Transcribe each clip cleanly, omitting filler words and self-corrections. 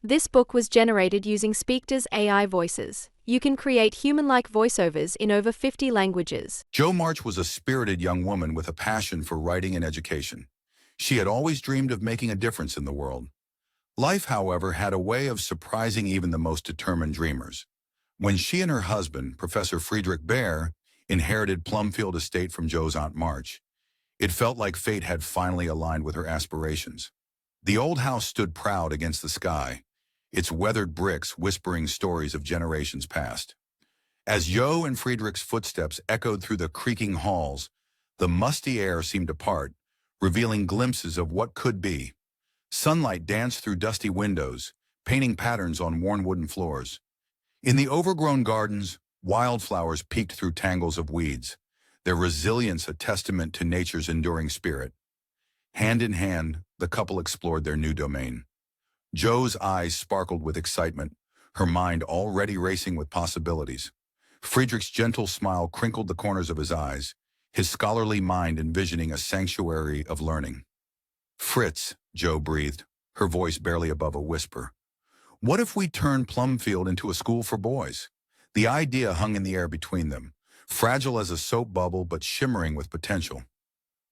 This book was generated using Speakter's AI voices. You can create human-like voiceovers in over 50 languages. Jo March was a spirited young woman with a passion for writing and education. She had always dreamed of making a difference in the world. Life, however, had a way of surprising even the most determined dreamers. When she and her husband, Professor Friedrich Baer, inherited Plumfield Estate from Jo's Aunt March, it felt like fate had finally aligned with her aspirations. The old house stood proud against the sky, its weathered bricks whispering stories of generations past. As Jo and Friedrich's footsteps echoed through the creaking halls, the musty air seemed to part, revealing glimpses of what could be. Sunlight danced through dusty windows, painting patterns on worn wooden floors. In the overgrown gardens, wildflowers peeked through tangles of weeds, their resilience a testament to nature's enduring spirit. Hand in hand, the couple explored their new domain. Jo's eyes sparkled with excitement, her mind already racing with possibilities. Friedrich's gentle smile crinkled the corners of his eyes, his scholarly mind envisioning a sanctuary of learning. "Fritz," Jo breathed, her voice barely above a whisper. "What if we turn Plumfield into a school for boys?" The idea hung in the air between them, fragile as a soap bubble but shimmering with potential.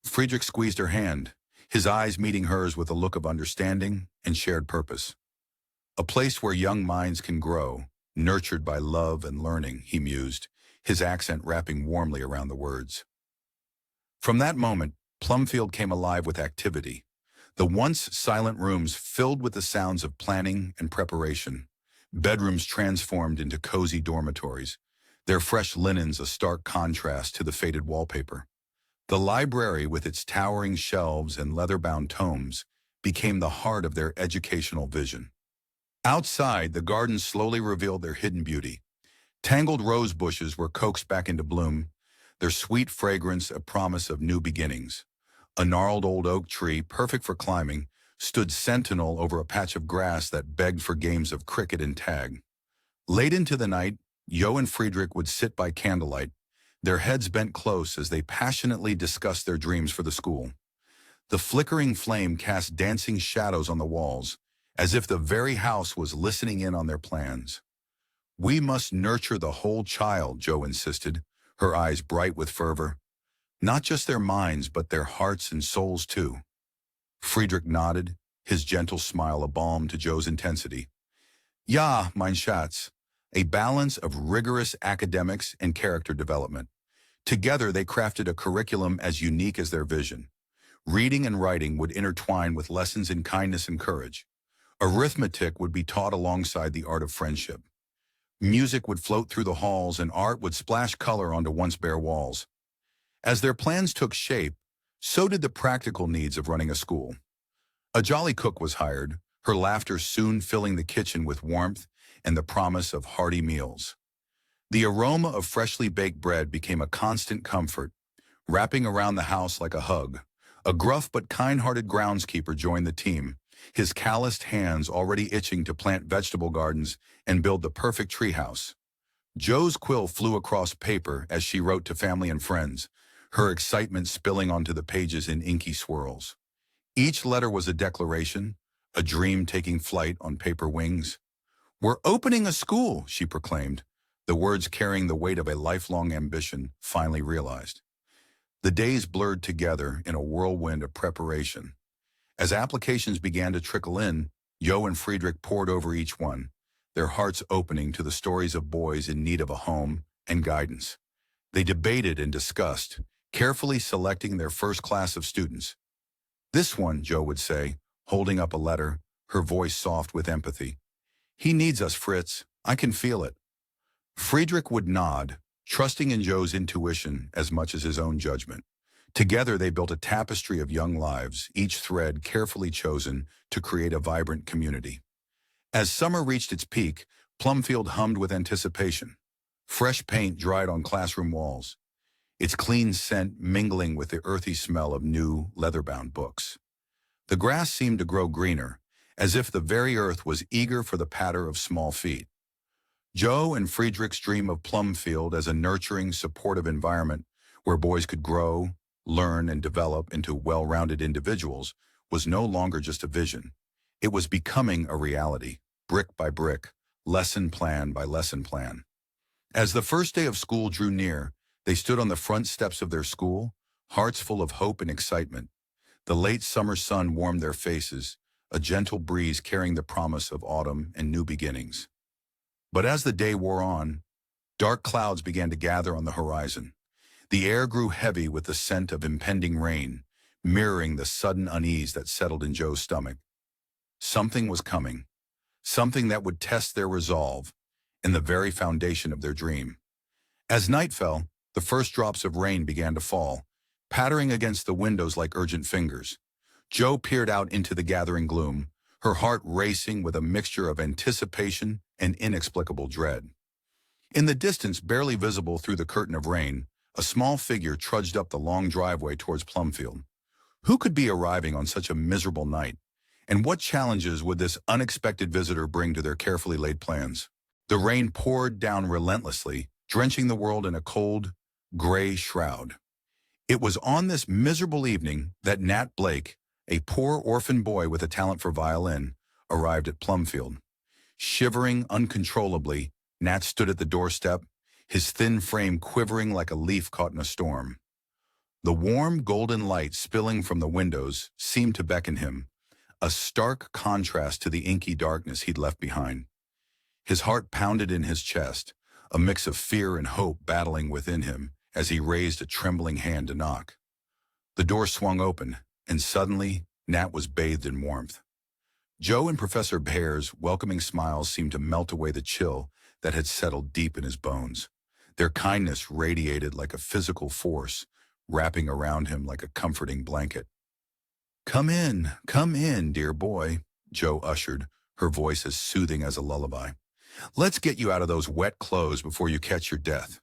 Friedrich squeezed her hand, his eyes meeting hers with a look of understanding and shared purpose. "A place where young minds can grow, nurtured by love and learning," he mused, his accent wrapping warmly around the words. From that moment, Plumfield came alive with activity. The once silent rooms filled with the sounds of planning and preparation. Bedrooms transformed into cozy dormitories, their fresh linens a stark contrast to the faded wallpaper. The library, with its towering shelves and leather-bound tomes, became the heart of their educational vision. Outside, the gardens slowly revealed their hidden beauty. Tangled rose bushes were coaxed back into bloom, their sweet fragrance a promise of new beginnings. A gnarled old oak tree, perfect for climbing, stood sentinel over a patch of grass that begged for games of cricket and tag. Late into the night, Jo and Friedrich would sit by candlelight, their heads bent close as they passionately discussed their dreams for the school. The flickering flame cast dancing shadows on the walls, as if the very house was listening in on their plans. "We must nurture the whole child," Jo insisted, her eyes bright with fervor. "Not just their minds, but their hearts and souls too." Friedrich nodded, his gentle smile a balm to Jo's intensity. "Ja, mein Schatz," a balance of rigorous academics and character development. Together they crafted a curriculum as unique as their vision. Reading and writing would intertwine with lessons in kindness and courage. Arithmetic would be taught alongside the art of friendship. Music would float through the halls and art would splash color onto once bare walls. As their plans took shape, so did the practical needs of running a school. A jolly cook was hired, her laughter soon filling the kitchen with warmth and the promise of hearty meals. The aroma of freshly baked bread became a constant comfort, wrapping around the house like a hug. A gruff but kind-hearted groundskeeper joined the team, his calloused hands already itching to plant vegetable gardens and build the perfect treehouse. Jo's quill flew across paper as she wrote to family and friends, her excitement spilling onto the pages in inky swirls. Each letter was a declaration, a dream taking flight on paper wings. "We're opening a school," she proclaimed, the words carrying the weight of a lifelong ambition finally realized. The days blurred together in a whirlwind of preparation. As applications began to trickle in, Jo and Friedrich pored over each one, their hearts opening to the stories of boys in need of a home and guidance. They debated and discussed, carefully selecting their first class of students. "This one," Jo would say, holding up a letter, her voice soft with empathy. "He needs us, Fritz. I can feel it." Friedrich would nod, trusting in Jo's intuition as much as his own judgment. Together they built a tapestry of young lives, each thread carefully chosen to create a vibrant community. As summer reached its peak, Plumfield hummed with anticipation. Fresh paint dried on classroom walls, its clean scent mingling with the earthy smell of new, leather-bound books. The grass seemed to grow greener, as if the very earth was eager for the patter of small feet. Jo and Friedrich's dream of Plumfield as a nurturing, supportive environment where boys could grow, learn, and develop into well-rounded individuals was no longer just a vision. It was becoming a reality. brick by brick, lesson plan by lesson plan. As the first day of school drew near, they stood on the front steps of their school, hearts full of hope and excitement. The late summer sun warmed their faces, a gentle breeze carrying the promise of autumn and new beginnings. But as the day wore on, dark clouds began to gather on the horizon. The air grew heavy with the scent of impending rain, mirroring the sudden unease that settled in Joe's stomach. Something was coming, something that would test their resolve in the very foundation of their dream. As night fell, the first drops of rain began to fall, pattering against the windows like urgent fingers. Joe peered out into the gathering gloom, her heart racing with a mixture of anticipation and inexplicable dread. In the distance, barely visible through the curtain of rain, a small figure trudged up the long driveway towards Plumfield. Who could be arriving on such a miserable night? And what challenges would this unexpected visitor bring to their carefully laid plans? The rain poured down relentlessly, drenching the world in a cold, gray shroud. It was on this miserable evening that Nat Blake, a poor orphan boy with a talent for violin, arrived at Plumfield. Shivering uncontrollably, Nat stood at the doorstep, his thin frame quivering like a leaf caught in a storm. The warm, golden light spilling from the windows seemed to beckon him, a stark contrast to the inky darkness he'd left behind. His heart pounded in his chest, a mix of fear and hope battling within him as he raised a trembling hand to knock. The door swung open, and suddenly, Nat was bathed in warmth. Joe and Professor Bear's welcoming smiles seemed to melt away the chill that had settled deep in his bones. Their kindness radiated like a physical force, wrapping around him like a comforting blanket. Come in, dear boy," Joe ushered, her voice as soothing as a lullaby. "Let's get you out of those wet clothes before you catch your death."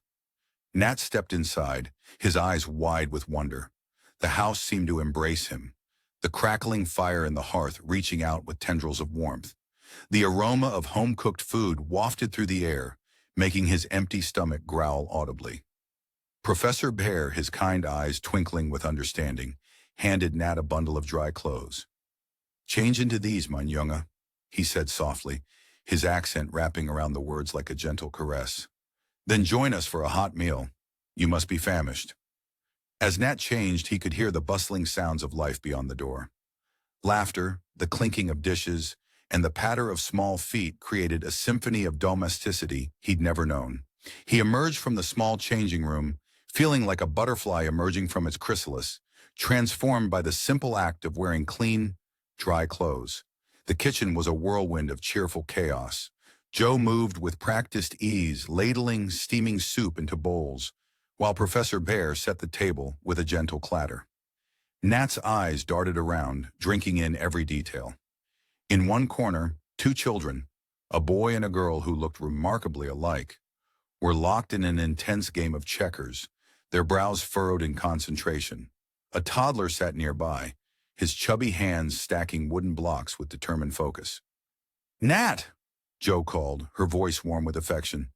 Nat stepped inside, his eyes wide with wonder. The house seemed to embrace him, the crackling fire in the hearth reaching out with tendrils of warmth. The aroma of home-cooked food wafted through the air, making his empty stomach growl audibly. Professor Bear, his kind eyes twinkling with understanding, handed Nat a bundle of dry clothes. "Change into these, mein Junge," he said softly, his accent wrapping around the words like a gentle caress. "Then join us for a hot meal. You must be famished." As Nat changed, he could hear the bustling sounds of life beyond the door. Laughter, the clinking of dishes, and the patter of small feet created a symphony of domesticity he'd never known. He emerged from the small changing room, feeling like a butterfly emerging from its chrysalis, transformed by the simple act of wearing clean, dry clothes. The kitchen was a whirlwind of cheerful chaos. Joe moved with practiced ease, ladling steaming soup into bowls, while Professor Bear set the table with a gentle clatter. Nat's eyes darted around, drinking in every detail. In one corner, two children, a boy and a girl who looked remarkably alike, were locked in an intense game of checkers, their brows furrowed in concentration. A toddler sat nearby, his chubby hands stacking wooden blocks with determined focus. "Nat!" Joe called, her voice warm with affection.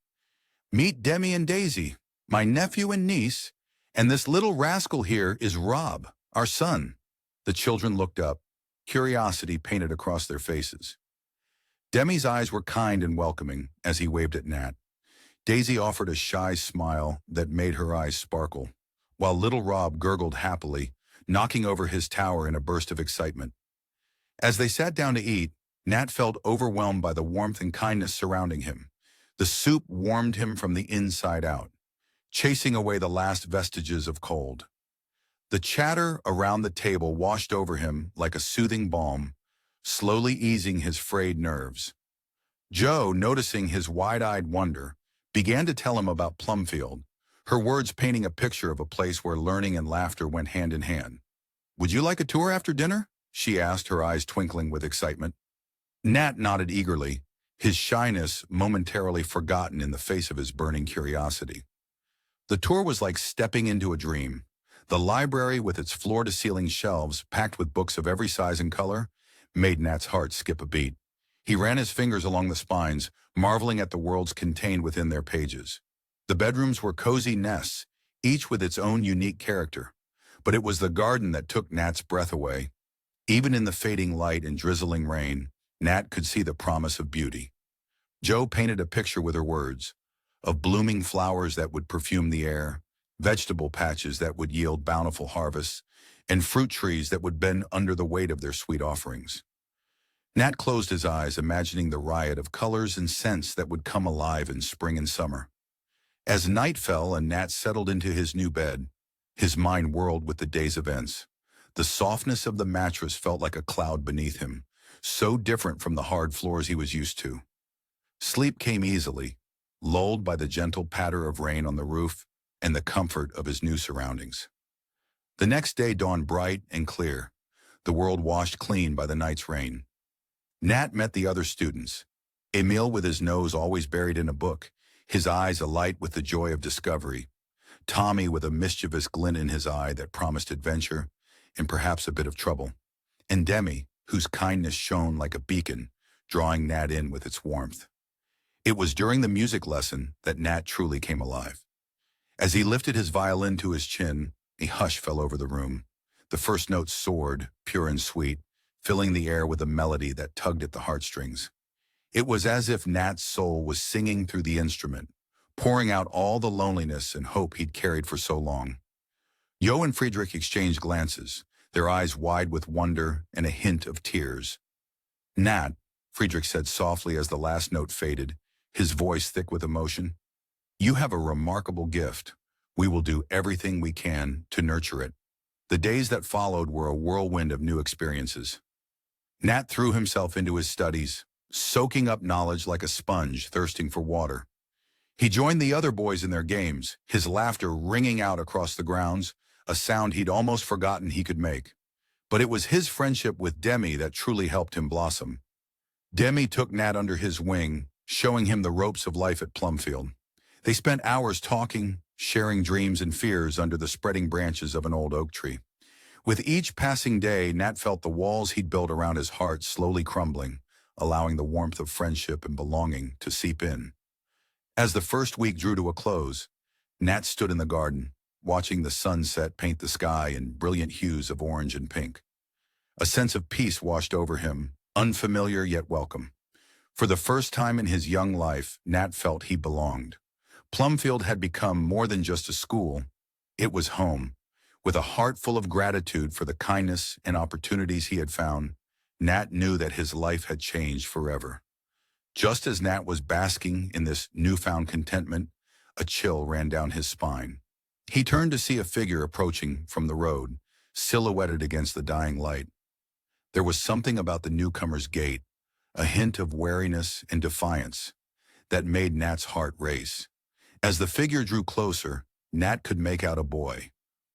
"Meet Demi and Daisy, my nephew and niece, and this little rascal here is Rob, our son." The children looked up, curiosity painted across their faces. Demi's eyes were kind and welcoming as he waved at Nat. Daisy offered a shy smile that made her eyes sparkle, while little Rob gurgled happily, knocking over his tower in a burst of excitement. As they sat down to eat, Nat felt overwhelmed by the warmth and kindness surrounding him. The soup warmed him from the inside out, chasing away the last vestiges of cold. The chatter around the table washed over him like a soothing balm, slowly easing his frayed nerves. Joe, noticing his wide-eyed wonder, began to tell him about Plumfield, her words painting a picture of a place where learning and laughter went hand in hand. "Would you like a tour after dinner?" she asked, her eyes twinkling with excitement. Nat nodded eagerly, his shyness momentarily forgotten in the face of his burning curiosity. The tour was like stepping into a dream. The library, with its floor-to-ceiling shelves packed with books of every size and color, made Nat's heart skip a beat. He ran his fingers along the spines, marveling at the worlds contained within their pages. The bedrooms were cozy nests, each with its own unique character. But it was the garden that took Nat's breath away. Even in the fading light and drizzling rain, Nat could see the promise of beauty. Jo painted a picture with her words, of blooming flowers that would perfume the air, vegetable patches that would yield bountiful harvests, and fruit trees that would bend under the weight of their sweet offerings. Nat closed his eyes, imagining the riot of colors and scents that would come alive in spring and summer. As night fell and Nat settled into his new bed, his mind whirled with the day's events. The softness of the mattress felt like a cloud beneath him, so different from the hard floors he was used to. Sleep came easily, lulled by the gentle patter of rain on the roof and the comfort of his new surroundings. The next day dawned bright and clear, the world washed clean by the night's rain. Nat met the other students, Emil with his nose always buried in a book, his eyes alight with the joy of discovery, Tommy with a mischievous glint in his eye that promised adventure and perhaps a bit of trouble, and Demi, whose kindness shone like a beacon, drawing Nat in with its warmth. It was during the music lesson that Nat truly came alive. As he lifted his violin to his chin, a hush fell over the room. The first notes soared, pure and sweet, filling the air with a melody that tugged at the heartstrings. It was as if Nat's soul was singing through the instrument, pouring out all the loneliness and hope he'd carried for so long. Jo and Friedrich exchanged glances, their eyes wide with wonder and a hint of tears. "Nat," Friedrich said softly as the last note faded, his voice thick with emotion, "you have a remarkable gift. We will do everything we can to nurture it." The days that followed were a whirlwind of new experiences. Nat threw himself into his studies, soaking up knowledge like a sponge thirsting for water. He joined the other boys in their games, his laughter ringing out across the grounds, a sound he'd almost forgotten he could make. But it was his friendship with Demi that truly helped him blossom. Demi took Nat under his wing, showing him the ropes of life at Plumfield. They spent hours talking, sharing dreams and fears under the spreading branches of an old oak tree. With each passing day, Nat felt the walls he'd built around his heart slowly crumbling, allowing the warmth of friendship and belonging to seep in. As the first week drew to a close, Nat stood in the garden, watching the sunset paint the sky in brilliant hues of orange and pink. A sense of peace washed over him, unfamiliar yet welcome. For the first time in his young life, Nat felt he belonged. Plumfield had become more than just a school. It was home. With a heart full of gratitude for the kindness and opportunities he had found, Nat knew that his life had changed forever. Just as Nat was basking in this newfound contentment, a chill ran down his spine. He turned to see a figure approaching from the road, silhouetted against the dying light. There was something about the newcomer's gait, a hint of wariness and defiance, that made Nat's heart race. As the figure drew closer, Nat could make out a boy,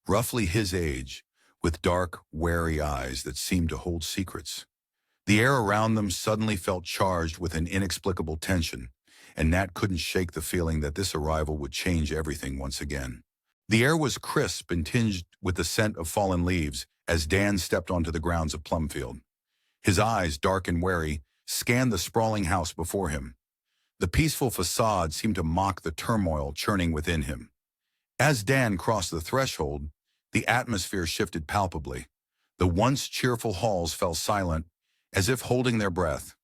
roughly his age, with dark, wary eyes that seemed to hold secrets. The air around them suddenly felt charged with an inexplicable tension, and Nat couldn't shake the feeling that this arrival would change everything once again. The air was crisp and tinged with the scent of fallen leaves as Dan stepped onto the grounds of Plumfield. His eyes, dark and wary, scanned the sprawling house before him. The peaceful facade seemed to mock the turmoil churning within him. As Dan crossed the threshold, the atmosphere shifted palpably. The once cheerful halls fell silent, as if holding their breath.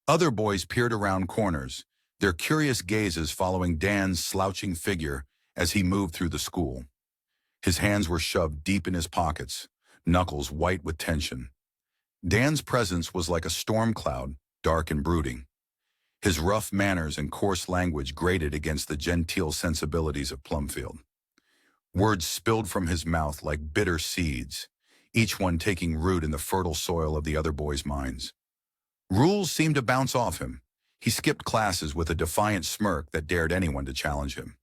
Other boys peered around corners, their curious gazes following Dan's slouching figure as he moved through the school. His hands were shoved deep in his pockets, knuckles white with tension. Dan's presence was like a storm cloud, dark and brooding. His rough manners and coarse language grated against the genteel sensibilities of Plumfield. Words spilled from his mouth like bitter seeds, each one taking root in the fertile soil of the other boys' minds. Rules seemed to bounce off him. He skipped classes with a defiant smirk that dared anyone to challenge him.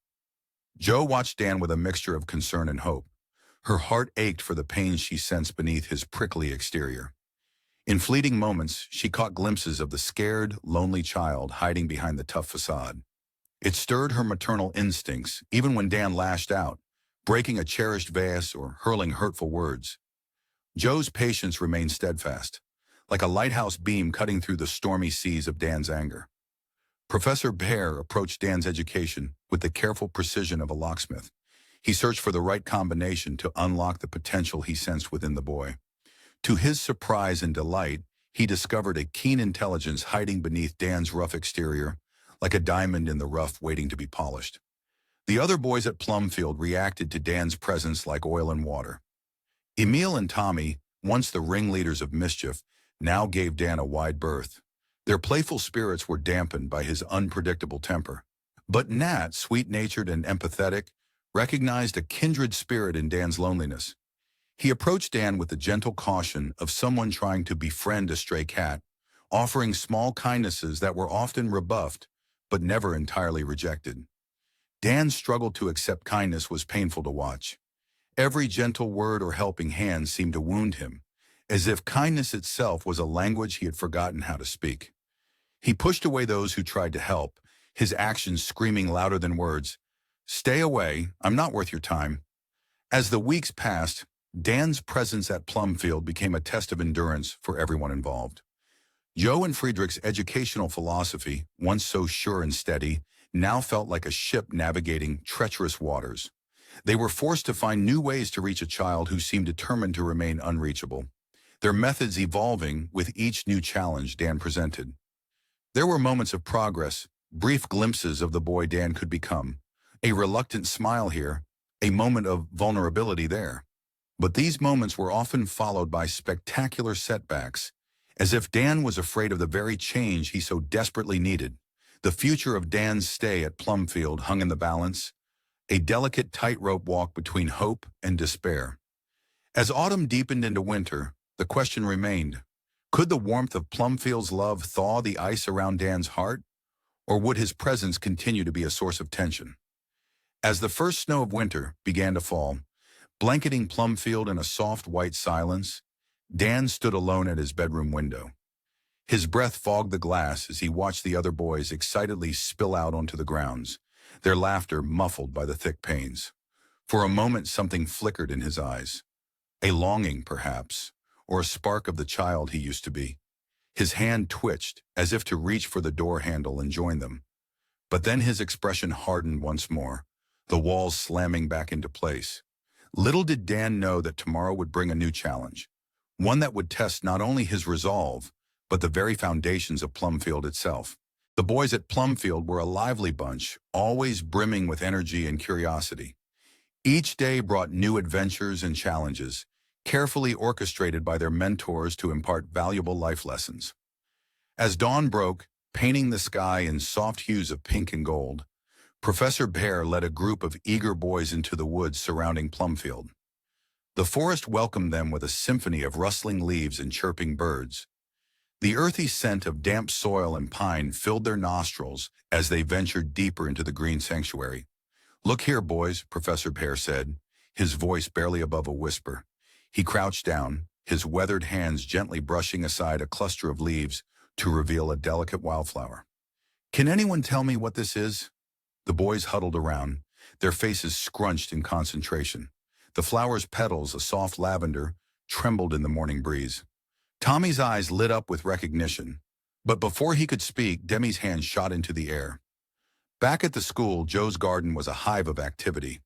Jo watched Dan with a mixture of concern and hope. Her heart ached for the pain she sensed beneath his prickly exterior. In fleeting moments, she caught glimpses of the scared, lonely child hiding behind the tough facade. It stirred her maternal instincts, even when Dan lashed out, breaking a cherished vase or hurling hurtful words. Jo's patience remained steadfast, like a lighthouse beam cutting through the stormy seas of Dan's anger. Professor Bear approached Dan's education with the careful precision of a locksmith. He searched for the right combination to unlock the potential he sensed within the boy. To his surprise and delight, he discovered a keen intelligence hiding beneath Dan's rough exterior, like a diamond in the rough waiting to be polished. The other boys at Plumfield reacted to Dan's presence like oil and water. Emil and Tommy, once the ringleaders of mischief, now gave Dan a wide berth. Their playful spirits were dampened by his unpredictable temper. But Nat, sweet-natured and empathetic, recognized a kindred spirit in Dan's loneliness. He approached Dan with the gentle caution of someone trying to befriend a stray cat, offering small kindnesses that were often rebuffed, but never entirely rejected. Dan's struggle to accept kindness was painful to watch. Every gentle word or helping hand seemed to wound him, as if kindness itself was a language he had forgotten how to speak. He pushed away those who tried to help, his actions screaming louder than words, "Stay away, I'm not worth your time." As the weeks passed, Dan's presence at Plumfield became a test of endurance for everyone involved. Joe and Friedrich's educational philosophy, once so sure and steady, now felt like a ship navigating treacherous waters. They were forced to find new ways to reach a child who seemed determined to remain unreachable, their methods evolving with each new challenge Dan presented. There were moments of progress, brief glimpses of the boy Dan could become, a reluctant smile here, a moment of vulnerability there. But these moments were often followed by spectacular setbacks, as if Dan was afraid of the very change he so desperately needed. The future of Dan's stay at Plumfield hung in the balance, a delicate tightrope walk between hope and despair. As autumn deepened into winter, the question remained, could the warmth of Plumfield's love thaw the ice around Dan's heart, or would his presence continue to be a source of tension? As the first snow of winter began to fall, blanketing Plumfield in a soft white silence, Dan stood alone at his bedroom window. His breath fogged the glass as he watched the other boys excitedly spill out onto the grounds, their laughter muffled by the thick panes. For a moment something flickered in his eyes. A longing, perhaps, or a spark of the child he used to be. His hand twitched, as if to reach for the door handle and join them. But then his expression hardened once more, the walls slamming back into place. Little did Dan know that tomorrow would bring a new challenge, one that would test not only his resolve, but the very foundations of Plumfield itself. The boys at Plumfield were a lively bunch, always brimming with energy and curiosity. Each day brought new adventures and challenges, carefully orchestrated by their mentors to impart valuable life lessons. As dawn broke, painting the sky in soft hues of pink and gold, Professor Bear led a group of eager boys into the woods surrounding Plumfield. The forest welcomed them with a symphony of rustling leaves and chirping birds. The earthy scent of damp soil and pine filled their nostrils as they ventured deeper into the green sanctuary. "Look here, boys," Professor Bear said, his voice barely above a whisper. He crouched down, his weathered hands gently brushing aside a cluster of leaves to reveal a delicate wildflower. "Can anyone tell me what this is?" The boys huddled around, their faces scrunched in concentration. The flower's petals, a soft lavender, trembled in the morning breeze. Tommy's eyes lit up with recognition, but before he could speak, Demi's hand shot into the air. Back at the school, Joe's garden was a hive of activity.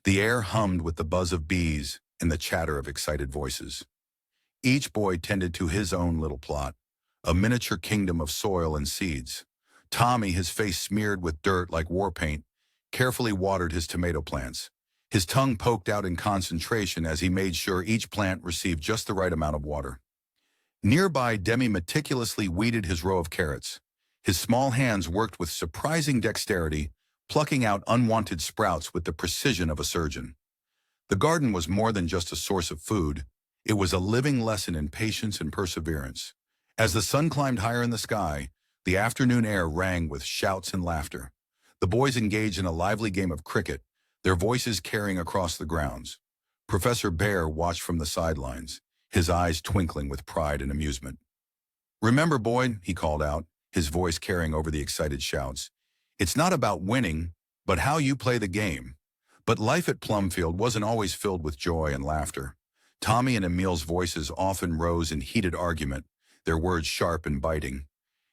The air hummed with the buzz of bees and the chatter of excited voices. Each boy tended to his own little plot, a miniature kingdom of soil and seeds. Tommy, his face smeared with dirt like war paint, carefully watered his tomato plants. His tongue poked out in concentration as he made sure each plant received just the right amount of water. Nearby, Demi meticulously weeded his row of carrots. His small hands worked with surprising dexterity, plucking out unwanted sprouts with the precision of a surgeon. The garden was more than just a source of food. It was a living lesson in patience and perseverance. As the sun climbed higher in the sky, the afternoon air rang with shouts and laughter. The boys engaged in a lively game of cricket, their voices carrying across the grounds. Professor Bear watched from the sidelines, his eyes twinkling with pride and amusement. "Remember, boy," he called out, his voice carrying over the excited shouts, "it's not about winning, but how you play the game." But life at Plumfield wasn't always filled with joy and laughter. Tommy and Emil's voices often rose in heated argument, their words sharp and biting.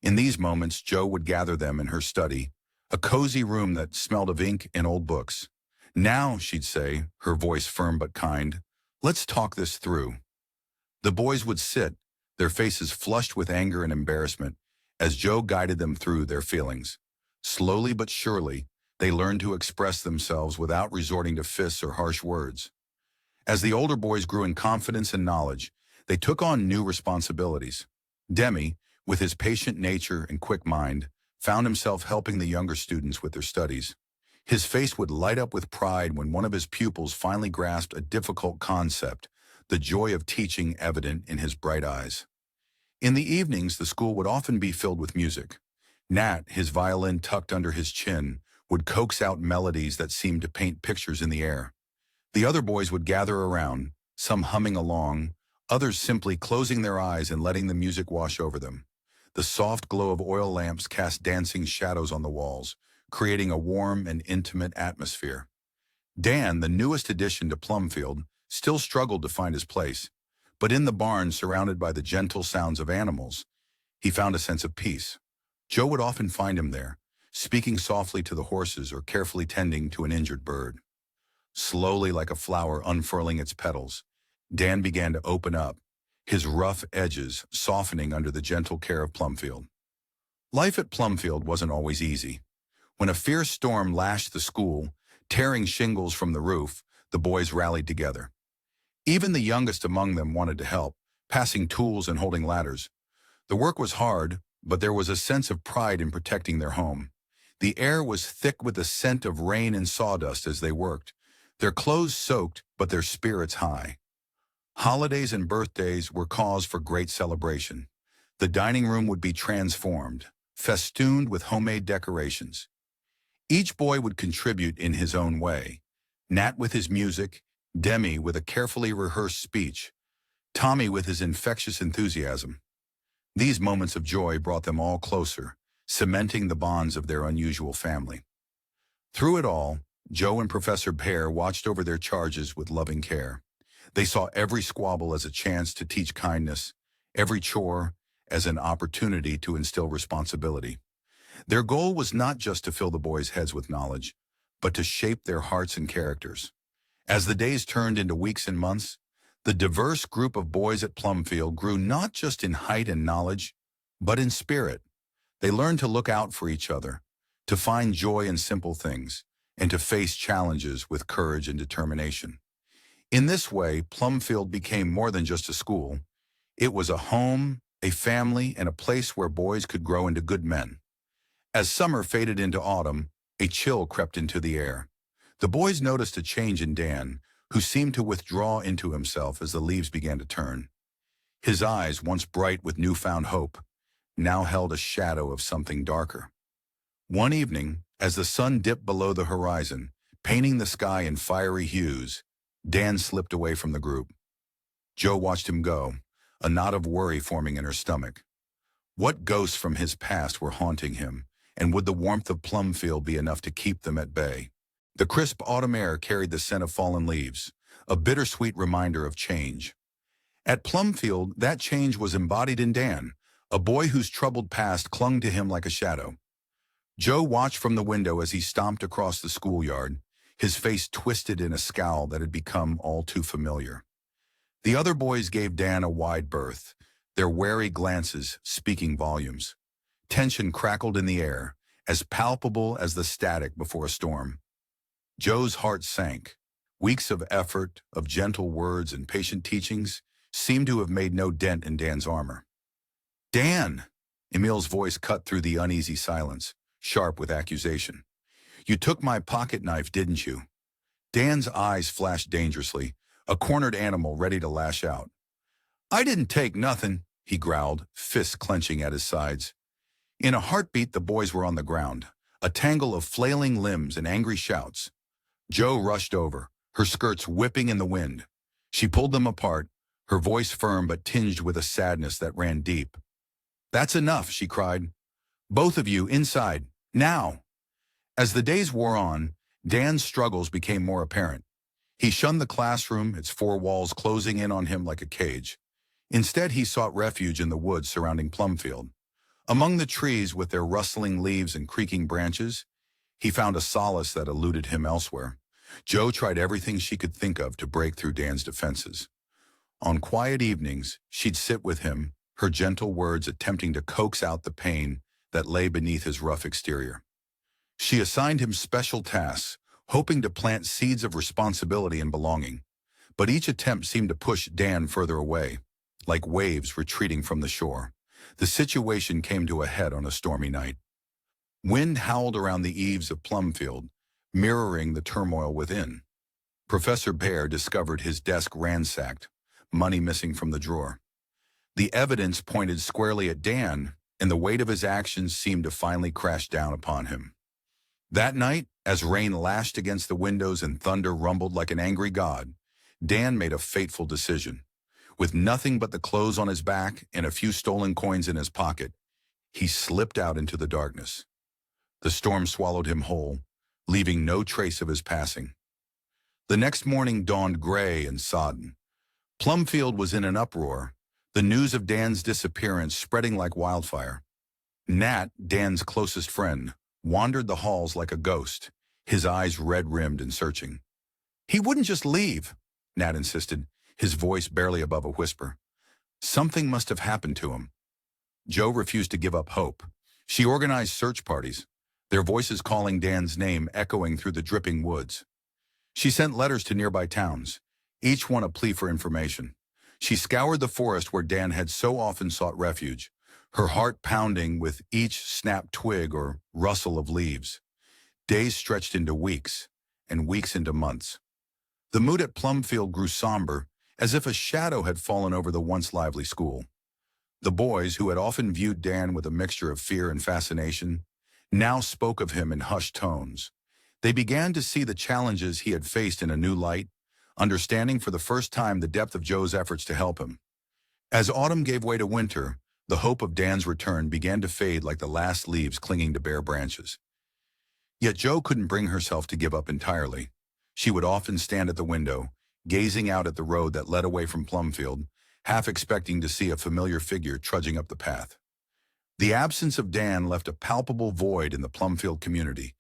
In these moments, Joe would gather them in her study, a cozy room that smelled of ink and old books. "Now," she'd say, her voice firm but kind, "let's talk this through." The boys would sit, their faces flushed with anger and embarrassment as Joe guided them through their feelings. Slowly but surely, they learned to express themselves without resorting to fists or harsh words. As the older boys grew in confidence and knowledge, they took on new responsibilities. Demi, with his patient nature and quick mind, found himself helping the younger students with their studies. His face would light up with pride when one of his pupils finally grasped a difficult concept, the joy of teaching evident in his bright eyes. In the evenings, the school would often be filled with music. Nat, his violin tucked under his chin, would coax out melodies that seemed to paint pictures in the air. The other boys would gather around, some humming along, others simply closing their eyes and letting the music wash over them. The soft glow of oil lamps cast dancing shadows on the walls, creating a warm and intimate atmosphere. Dan, the newest addition to Plumfield, still struggled to find his place, but in the barn surrounded by the gentle sounds of animals, he found a sense of peace. Joe would often find him there, speaking softly to the horses or carefully tending to an injured bird. Slowly, like a flower unfurling its petals, Dan began to open up, his rough edges softening under the gentle care of Plumfield. Life at Plumfield wasn't always easy. When a fierce storm lashed the school, tearing shingles from the roof, the boys rallied together. Even the youngest among them wanted to help, passing tools and holding ladders. The work was hard, but there was a sense of pride in protecting their home. The air was thick with the scent of rain and sawdust as they worked, their clothes soaked but their spirits high. Holidays and birthdays were cause for great celebration. The dining room would be transformed, festooned with homemade decorations. Each boy would contribute in his own way. Nat with his music, Demi with a carefully rehearsed speech, Tommy with his infectious enthusiasm. These moments of joy brought them all closer, cementing the bonds of their unusual family. Through it all, Joe and Professor Pear watched over their charges with loving care. They saw every squabble as a chance to teach kindness, every chore as an opportunity to instill responsibility. Their goal was not just to fill the boys' heads with knowledge, but to shape their hearts and characters. As the days turned into weeks and months, the diverse group of boys at Plumfield grew not just in height and knowledge, but in spirit. They learned to look out for each other, to find joy in simple things, and to face challenges with courage and determination. In this way, Plumfield became more than just a school. It was a home, a family, and a place where boys could grow into good men. As summer faded into autumn, a chill crept into the air. The boys noticed a change in Dan, who seemed to withdraw into himself as the leaves began to turn. His eyes, once bright with newfound hope, now held a shadow of something darker. One evening, as the sun dipped below the horizon, painting the sky in fiery hues, Dan slipped away from the group. Joe watched him go, a knot of worry forming in her stomach. What ghosts from his past were haunting him, and would the warmth of Plumfield be enough to keep them at bay? The crisp autumn air carried the scent of fallen leaves, a bittersweet reminder of change. At Plumfield, that change was embodied in Dan, a boy whose troubled past clung to him like a shadow. Joe watched from the window as he stomped across the schoolyard, his face twisted in a scowl that had become all too familiar. The other boys gave Dan a wide berth, their wary glances speaking volumes. Tension crackled in the air, as palpable as the static before a storm. Joe's heart sank. Weeks of effort, of gentle words and patient teachings seemed to have made no dent in Dan's armor. Dan! Emil's voice cut through the uneasy silence, sharp with accusation. You took my pocket knife, didn't you? Dan's eyes flashed dangerously, a cornered animal ready to lash out. I didn't take nothing, he growled, fists clenching at his sides. In a heartbeat, the boys were on the ground, a tangle of flailing limbs and angry shouts. Joe rushed over, her skirts whipping in the wind. She pulled them apart, her voice firm but tinged with a sadness that ran deep. That's enough, she cried. Both of you, inside, now. As the days wore on, Dan's struggles became more apparent. He shunned the classroom, its four walls closing in on him like a cage. Instead, he sought refuge in the woods surrounding Plumfield. Among the trees with their rustling leaves and creaking branches, he found a solace that eluded him elsewhere. Joe tried everything she could think of to break through Dan's defenses. On quiet evenings, she'd sit with him, her gentle words attempting to coax out the pain that lay beneath his rough exterior. She assigned him special tasks, hoping to plant seeds of responsibility and belonging. But each attempt seemed to push Dan further away, like waves retreating from the shore. The situation came to a head on a stormy night. Wind howled around the eaves of Plumfield, mirroring the turmoil within. Professor Bear discovered his desk ransacked, money missing from the drawer. The evidence pointed squarely at Dan, and the weight of his actions seemed to finally crash down upon him. That night, as rain lashed against the windows and thunder rumbled like an angry god, Dan made a fateful decision. With nothing but the clothes on his back and a few stolen coins in his pocket, he slipped out into the darkness. The storm swallowed him whole, leaving no trace of his passing. The next morning dawned gray and sodden. Plumfield was in an uproar, the news of Dan's disappearance spreading like wildfire. Nat, Dan's closest friend, wandered the halls like a ghost, his eyes red-rimmed and searching. "He wouldn't just leave," Nat insisted, his voice barely above a whisper. "Something must have happened to him." Jo refused to give up hope. She organized search parties, their voices calling Dan's name echoing through the dripping woods. She sent letters to nearby towns, each one a plea for information. She scoured the forest where Dan had so often sought refuge, her heart pounding with each snapped twig or rustle of leaves. Days stretched into weeks, and weeks into months. The mood at Plumfield grew somber, as if a shadow had fallen over the once lively school. The boys, who had often viewed Dan with a mixture of fear and fascination, now spoke of him in hushed tones. They began to see the challenges he had faced in a new light, understanding for the first time the depth of Joe's efforts to help him. As autumn gave way to winter, the hope of Dan's return began to fade like the last leaves clinging to bare branches. Yet Jo couldn't bring herself to give up entirely. She would often stand at the window, gazing out at the road that led away from Plumfield, half expecting to see a familiar figure trudging up the path. The absence of Dan left a palpable void in the Plumfield community.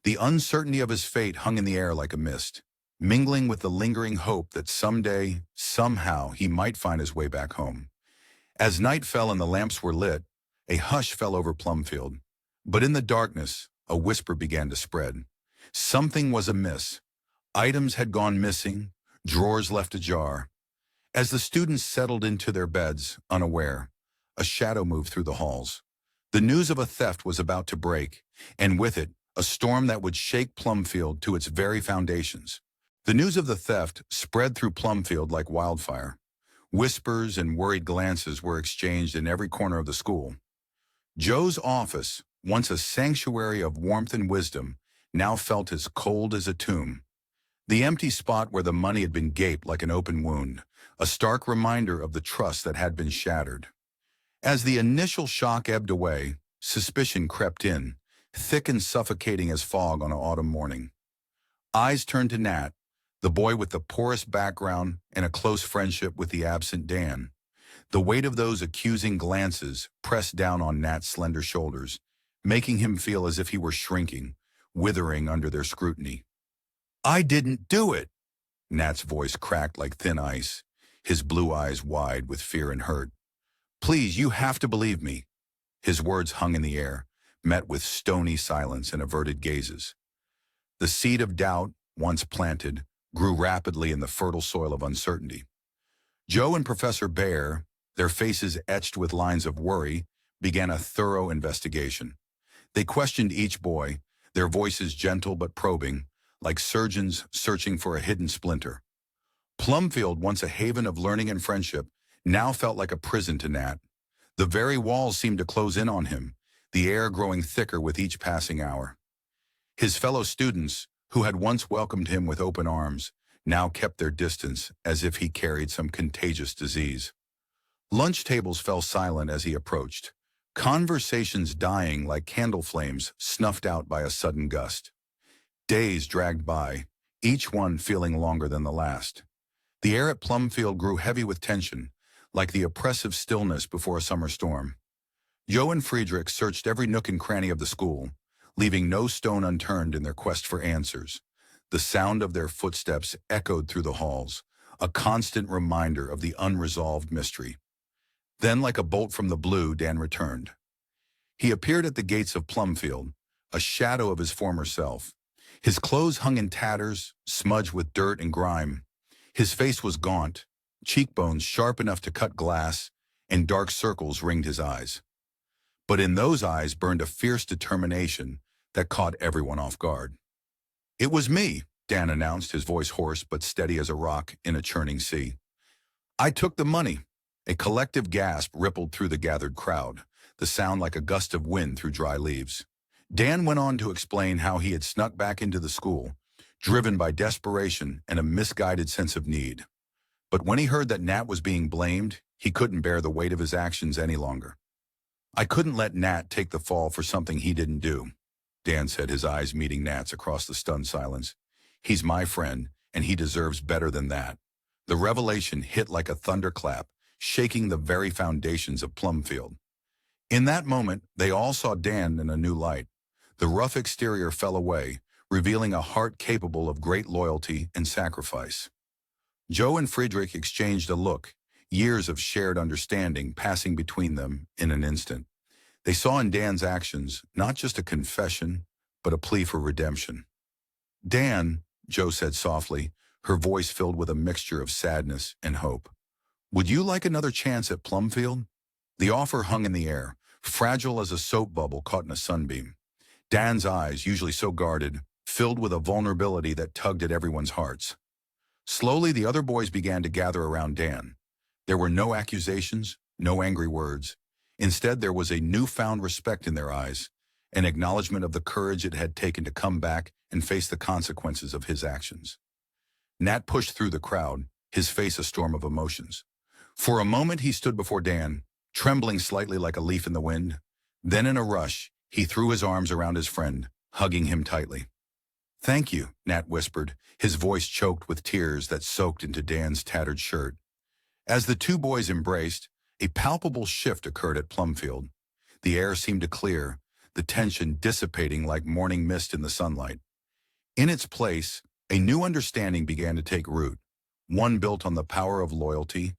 The uncertainty of his fate hung in the air like a mist, mingling with the lingering hope that someday, somehow, he might find his way back home. As night fell and the lamps were lit, a hush fell over Plumfield. But in the darkness, a whisper began to spread. Something was amiss. Items had gone missing, drawers left ajar. As the students settled into their beds, unaware, a shadow moved through the halls. The news of a theft was about to break, and with it, a storm that would shake Plumfield to its very foundations. The news of the theft spread through Plumfield like wildfire. Whispers and worried glances were exchanged in every corner of the school. Joe's office, once a sanctuary of warmth and wisdom, now felt as cold as a tomb. The empty spot where the money had been gaped like an open wound, a stark reminder of the trust that had been shattered. As the initial shock ebbed away, suspicion crept in, thick and suffocating as fog on an autumn morning. Eyes turned to Nat, the boy with the poorest background and a close friendship with the absent Dan. The weight of those accusing glances pressed down on Nat's slender shoulders, making him feel as if he were shrinking, withering under their scrutiny. "I didn't do it!" Nat's voice cracked like thin ice, his blue eyes wide with fear and hurt. "Please, you have to believe me." His words hung in the air, met with stony silence and averted gazes. The seed of doubt, once planted, grew rapidly in the fertile soil of uncertainty. Jo and Professor Bear, their faces etched with lines of worry, began a thorough investigation. They questioned each boy, their voices gentle but probing, like surgeons searching for a hidden splinter. Plumfield, once a haven of learning and friendship, now felt like a prison to Nat. The very walls seemed to close in on him, the air growing thicker with each passing hour. His fellow students, who had once welcomed him with open arms, now kept their distance as if he carried some contagious disease. Lunch tables fell silent as he approached, conversations dying like candle flames snuffed out by a sudden gust. Days dragged by, each one feeling longer than the last. The air at Plumfield grew heavy with tension, like the oppressive stillness before a summer storm. Jo and Friedrich searched every nook and cranny of the school, leaving no stone unturned in their quest for answers. The sound of their footsteps echoed through the halls, a constant reminder of the unresolved mystery. Then, like a bolt from the blue, Dan returned. He appeared at the gates of Plumfield, a shadow of his former self. His clothes hung in tatters, smudged with dirt and grime. His face was gaunt, cheekbones sharp enough to cut glass, and dark circles ringed his eyes. But in those eyes burned a fierce determination that caught everyone off guard. "It was me," Dan announced, his voice hoarse but steady as a rock in a churning sea. "I took the money." A collective gasp rippled through the gathered crowd, the sound like a gust of wind through dry leaves. Dan went on to explain how he had snuck back into the school, driven by desperation and a misguided sense of need. But when he heard that Nat was being blamed, he couldn't bear the weight of his actions any longer. "I couldn't let Nat take the fall for something he didn't do," Dan said, his eyes meeting Nat's across the stunned silence. "He's my friend, and he deserves better than that." The revelation hit like a thunderclap, shaking the very foundations of Plumfield. In that moment, they all saw Dan in a new light. The rough exterior fell away, revealing a heart capable of great loyalty and sacrifice. Joe and Friedrich exchanged a look, years of shared understanding passing between them in an instant. They saw in Dan's actions not just a confession, but a plea for redemption. "Dan," Joe said softly, her voice filled with a mixture of sadness and hope, "would you like another chance at Plumfield?" The offer hung in the air, fragile as a soap bubble caught in a sunbeam. Dan's eyes, usually so guarded, filled with a vulnerability that tugged at everyone's hearts. Slowly, the other boys began to gather around Dan. There were no accusations, no angry words. Instead, there was a newfound respect in their eyes, an acknowledgement of the courage it had taken to come back and face the consequences of his actions. Nat pushed through the crowd, his face a storm of emotions. For a moment, he stood before Dan, trembling slightly like a leaf in the wind. Then in a rush, he threw his arms around his friend, hugging him tightly. "Thank you," Nat whispered, his voice choked with tears that soaked into Dan's tattered shirt. As the two boys embraced, a palpable shift occurred at Plumfield. The air seemed to clear, the tension dissipating like morning mist in the sunlight. In its place, a new understanding began to take root, one built on the power of loyalty,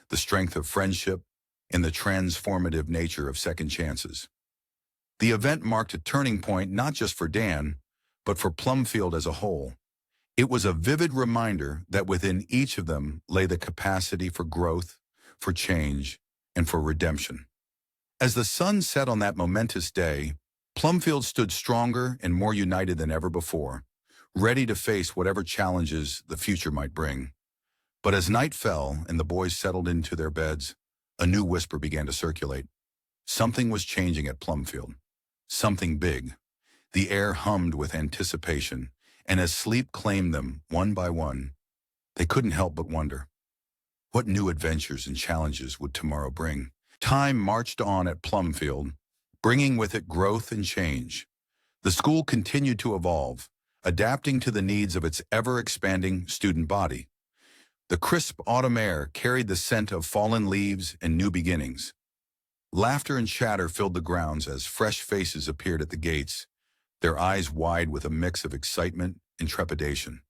the strength of friendship, and the transformative nature of second chances. The event marked a turning point not just for Dan, but for Plumfield as a whole. It was a vivid reminder that within each of them lay the capacity for growth, for change, and for redemption. As the sun set on that momentous day, Plumfield stood stronger and more united than ever before, ready to face whatever challenges the future might bring. But as night fell and the boys settled into their beds, a new whisper began to circulate. Something was changing at Plumfield. Something big. The air hummed with anticipation, and as sleep claimed them one by one, they couldn't help but wonder, what new adventures and challenges would tomorrow bring? Time marched on at Plumfield, bringing with it growth and change. The school continued to evolve, adapting to the needs of its ever-expanding student body. The crisp autumn air carried the scent of fallen leaves and new beginnings. Laughter and chatter filled the grounds as fresh faces appeared at the gates, their eyes wide with a mix of excitement and trepidation.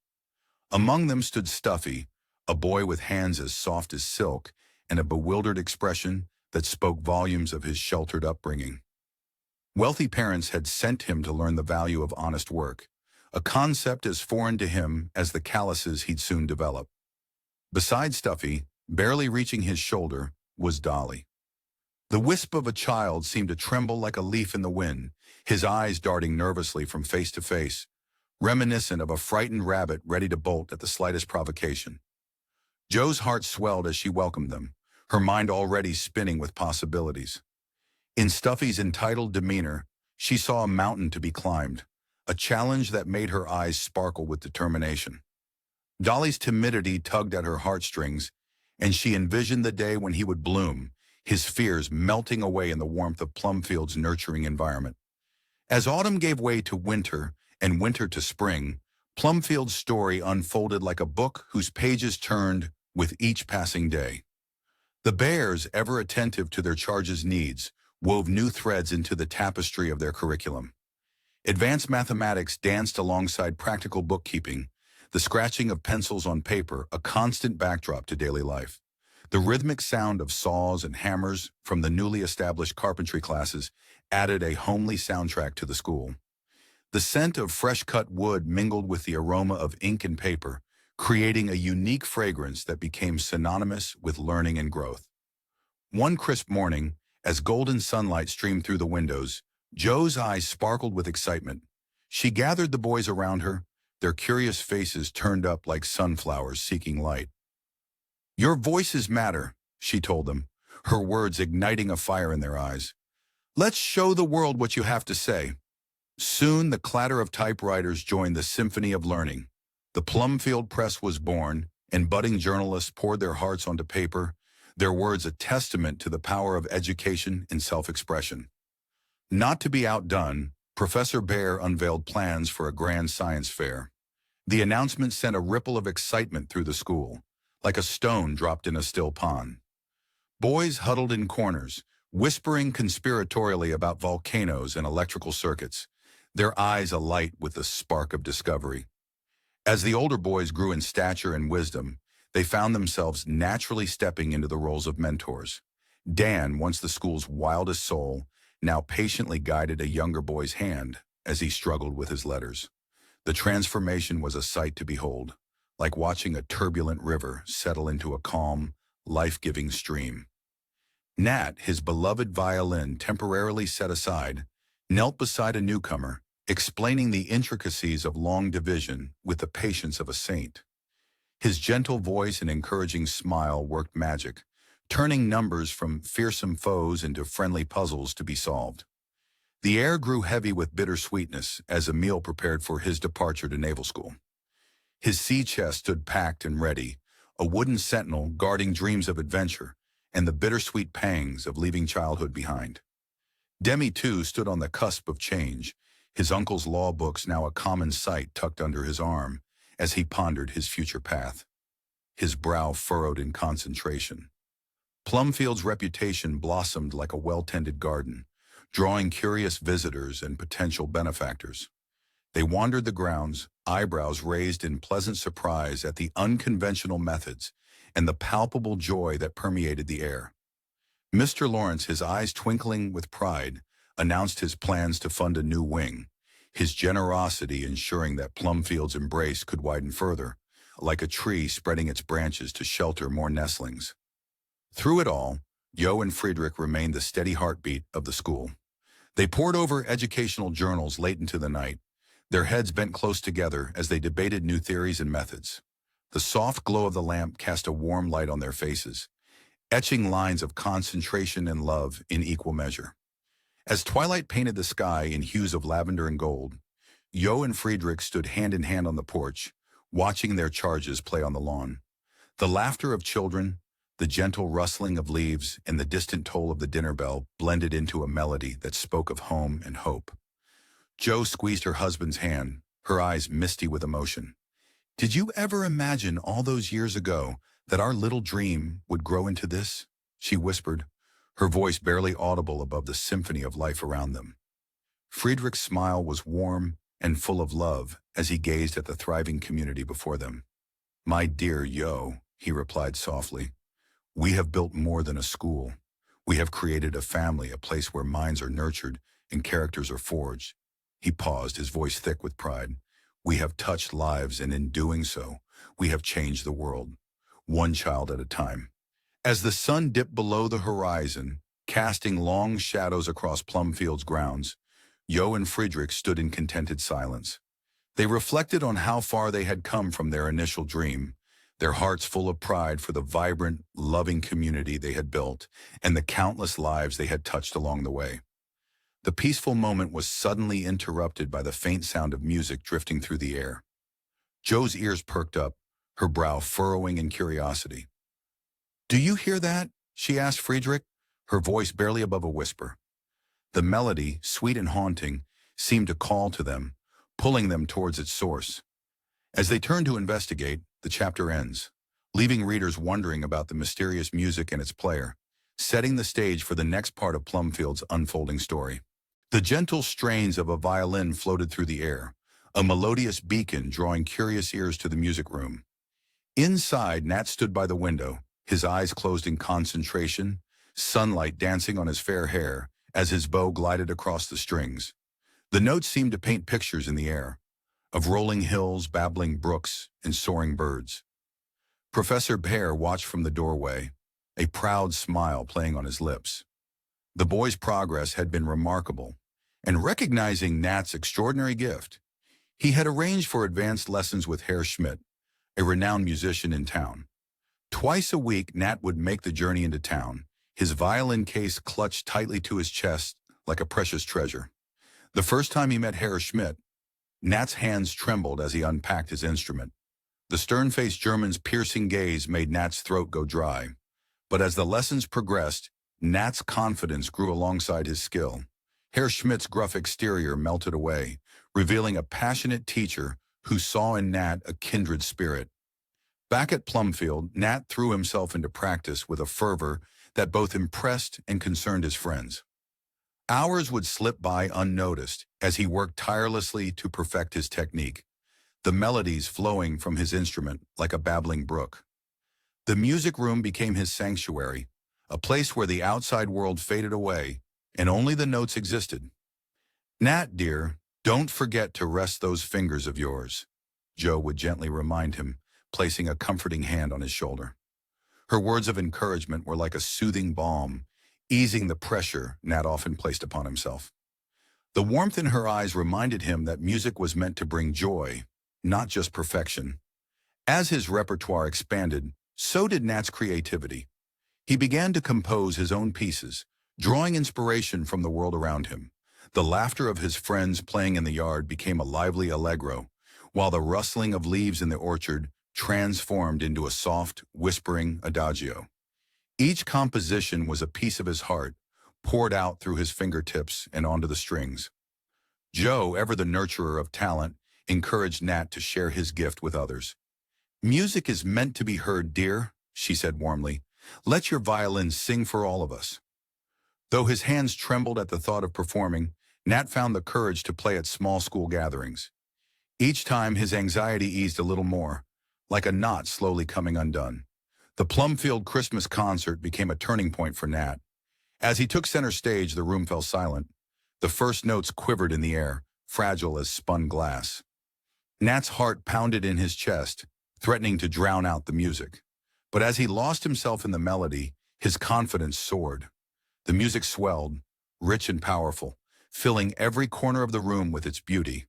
Among them stood Stuffy, a boy with hands as soft as silk and a bewildered expression that spoke volumes of his sheltered upbringing. Wealthy parents had sent him to learn the value of honest work, a concept as foreign to him as the calluses he'd soon develop. Beside Stuffy, barely reaching his shoulder, was Dolly. The wisp of a child seemed to tremble like a leaf in the wind, his eyes darting nervously from face to face, reminiscent of a frightened rabbit ready to bolt at the slightest provocation. Joe's heart swelled as she welcomed them, her mind already spinning with possibilities. In Stuffy's entitled demeanor, she saw a mountain to be climbed, a challenge that made her eyes sparkle with determination. Dolly's timidity tugged at her heartstrings, and she envisioned the day when he would bloom, his fears melting away in the warmth of Plumfield's nurturing environment. As autumn gave way to winter and winter to spring, Plumfield's story unfolded like a book whose pages turned with each passing day. The bears, ever attentive to their charges' needs, wove new threads into the tapestry of their curriculum. Advanced mathematics danced alongside practical bookkeeping, the scratching of pencils on paper a constant backdrop to daily life. The rhythmic sound of saws and hammers from the newly established carpentry classes added a homely soundtrack to the school. The scent of fresh-cut wood mingled with the aroma of ink and paper, creating a unique fragrance that became synonymous with learning and growth. One crisp morning, as golden sunlight streamed through the windows, Jo's eyes sparkled with excitement. She gathered the boys around her, their curious faces turned up like sunflowers seeking light. "Your voices matter," she told them, her words igniting a fire in their eyes. "Let's show the world what you have to say." Soon the clatter of typewriters joined the symphony of learning. The Plumfield Press was born, and budding journalists poured their hearts onto paper, their words a testament to the power of education and self-expression. Not to be outdone, Professor Bear unveiled plans for a grand science fair. The announcement sent a ripple of excitement through the school, like a stone dropped in a still pond. Boys huddled in corners, whispering conspiratorially about volcanoes and electrical circuits, their eyes alight with the spark of discovery. As the older boys grew in stature and wisdom, they found themselves naturally stepping into the roles of mentors. Dan, once the school's wildest soul, now patiently guided a younger boy's hand as he struggled with his letters. The transformation was a sight to behold, like watching a turbulent river settle into a calm, life-giving stream. Nat, his beloved violin temporarily set aside, knelt beside a newcomer, explaining the intricacies of long division with the patience of a saint. His gentle voice and encouraging smile worked magic, turning numbers from fearsome foes into friendly puzzles to be solved. The air grew heavy with bittersweetness as Emil prepared for his departure to naval school. His sea chest stood packed and ready, a wooden sentinel guarding dreams of adventure and the bittersweet pangs of leaving childhood behind. Demi, too, stood on the cusp of change, his uncle's law books now a common sight tucked under his arm as he pondered his future path, his brow furrowed in concentration. Plumfield's reputation blossomed like a well-tended garden, drawing curious visitors and potential benefactors. They wandered the grounds, eyebrows raised in pleasant surprise at the unconventional methods and the palpable joy that permeated the air. Mr. Lawrence, his eyes twinkling with pride, announced his plans to fund a new wing, his generosity ensuring that Plumfield's embrace could widen further, like a tree spreading its branches to shelter more nestlings. Through it all, Jo and Friedrich remained the steady heartbeat of the school. They pored over educational journals late into the night, their heads bent close together as they debated new theories and methods. The soft glow of the lamp cast a warm light on their faces, etching lines of concentration and love in equal measure. As twilight painted the sky in hues of lavender and gold, Jo and Friedrich stood hand in hand on the porch, watching their charges play on the lawn. The laughter of children, the gentle rustling of leaves, and the distant toll of the dinner bell blended into a melody that spoke of home and hope. Jo squeezed her husband's hand, her eyes misty with emotion. "Did you ever imagine all those years ago that our little dream would grow into this?" she whispered, her voice barely audible above the symphony of life around them. Friedrich's smile was warm and full of love as he gazed at the thriving community before them. "My dear Jo," he replied softly, "we have built more than a school. We have created a family, a place where minds are nurtured and characters are forged." He paused, his voice thick with pride. "We have touched lives, and in doing so, we have changed the world, one child at a time." As the sun dipped below the horizon, casting long shadows across Plumfield's grounds, Jo and Friedrich stood in contented silence. They reflected on how far they had come from their initial dream, their hearts full of pride for the vibrant, loving community they had built and the countless lives they had touched along the way. The peaceful moment was suddenly interrupted by the faint sound of music drifting through the air. Jo's ears perked up, her brow furrowing in curiosity. "Do you hear that?" she asked Friedrich, her voice barely above a whisper. The melody, sweet and haunting, seemed to call to them, pulling them towards its source. As they turn to investigate, the chapter ends, leaving readers wondering about the mysterious music and its player, setting the stage for the next part of Plumfield's unfolding story. The gentle strains of a violin floated through the air, a melodious beacon drawing curious ears to the music room. Inside, Nat stood by the window, his eyes closed in concentration, sunlight dancing on his fair hair as his bow glided across the strings. The notes seemed to paint pictures in the air, of rolling hills, babbling brooks, and soaring birds. Professor Bear watched from the doorway, a proud smile playing on his lips. The boy's progress had been remarkable, and recognizing Nat's extraordinary gift, he had arranged for advanced lessons with Herr Schmidt, a renowned musician in town. Twice a week, Nat would make the journey into town, his violin case clutched tightly to his chest like a precious treasure. The first time he met Herr Schmidt, Nat's hands trembled as he unpacked his instrument. The stern-faced German's piercing gaze made Nat's throat go dry. But as the lessons progressed, Nat's confidence grew alongside his skill. Herr Schmidt's gruff exterior melted away, revealing a passionate teacher who saw in Nat a kindred spirit. Back at Plumfield, Nat threw himself into practice with a fervor that both impressed and concerned his friends. Hours would slip by unnoticed as he worked tirelessly to perfect his technique, the melodies flowing from his instrument like a babbling brook. The music room became his sanctuary, a place where the outside world faded away and only the notes existed. "Nat, dear, don't forget to rest those fingers of yours," Joe would gently remind him, placing a comforting hand on his shoulder. Her words of encouragement were like a soothing balm, easing the pressure Nat often placed upon himself. The warmth in her eyes reminded him that music was meant to bring joy, not just perfection. As his repertoire expanded, so did Nat's creativity. He began to compose his own pieces, drawing inspiration from the world around him. The laughter of his friends playing in the yard became a lively allegro, while the rustling of leaves in the orchard transformed into a soft, whispering adagio. Each composition was a piece of his heart, poured out through his fingertips and onto the strings. Joe, ever the nurturer of talent, encouraged Nat to share his gift with others. "Music is meant to be heard, dear," she said warmly. "Let your violin sing for all of us." Though his hands trembled at the thought of performing, Nat found the courage to play at small school gatherings. Each time his anxiety eased a little more, like a knot slowly coming undone. The Plumfield Christmas concert became a turning point for Nat. As he took center stage, the room fell silent. The first notes quivered in the air, fragile as spun glass. Nat's heart pounded in his chest, threatening to drown out the music. But as he lost himself in the melody, his confidence soared. The music swelled, rich and powerful, filling every corner of the room with its beauty.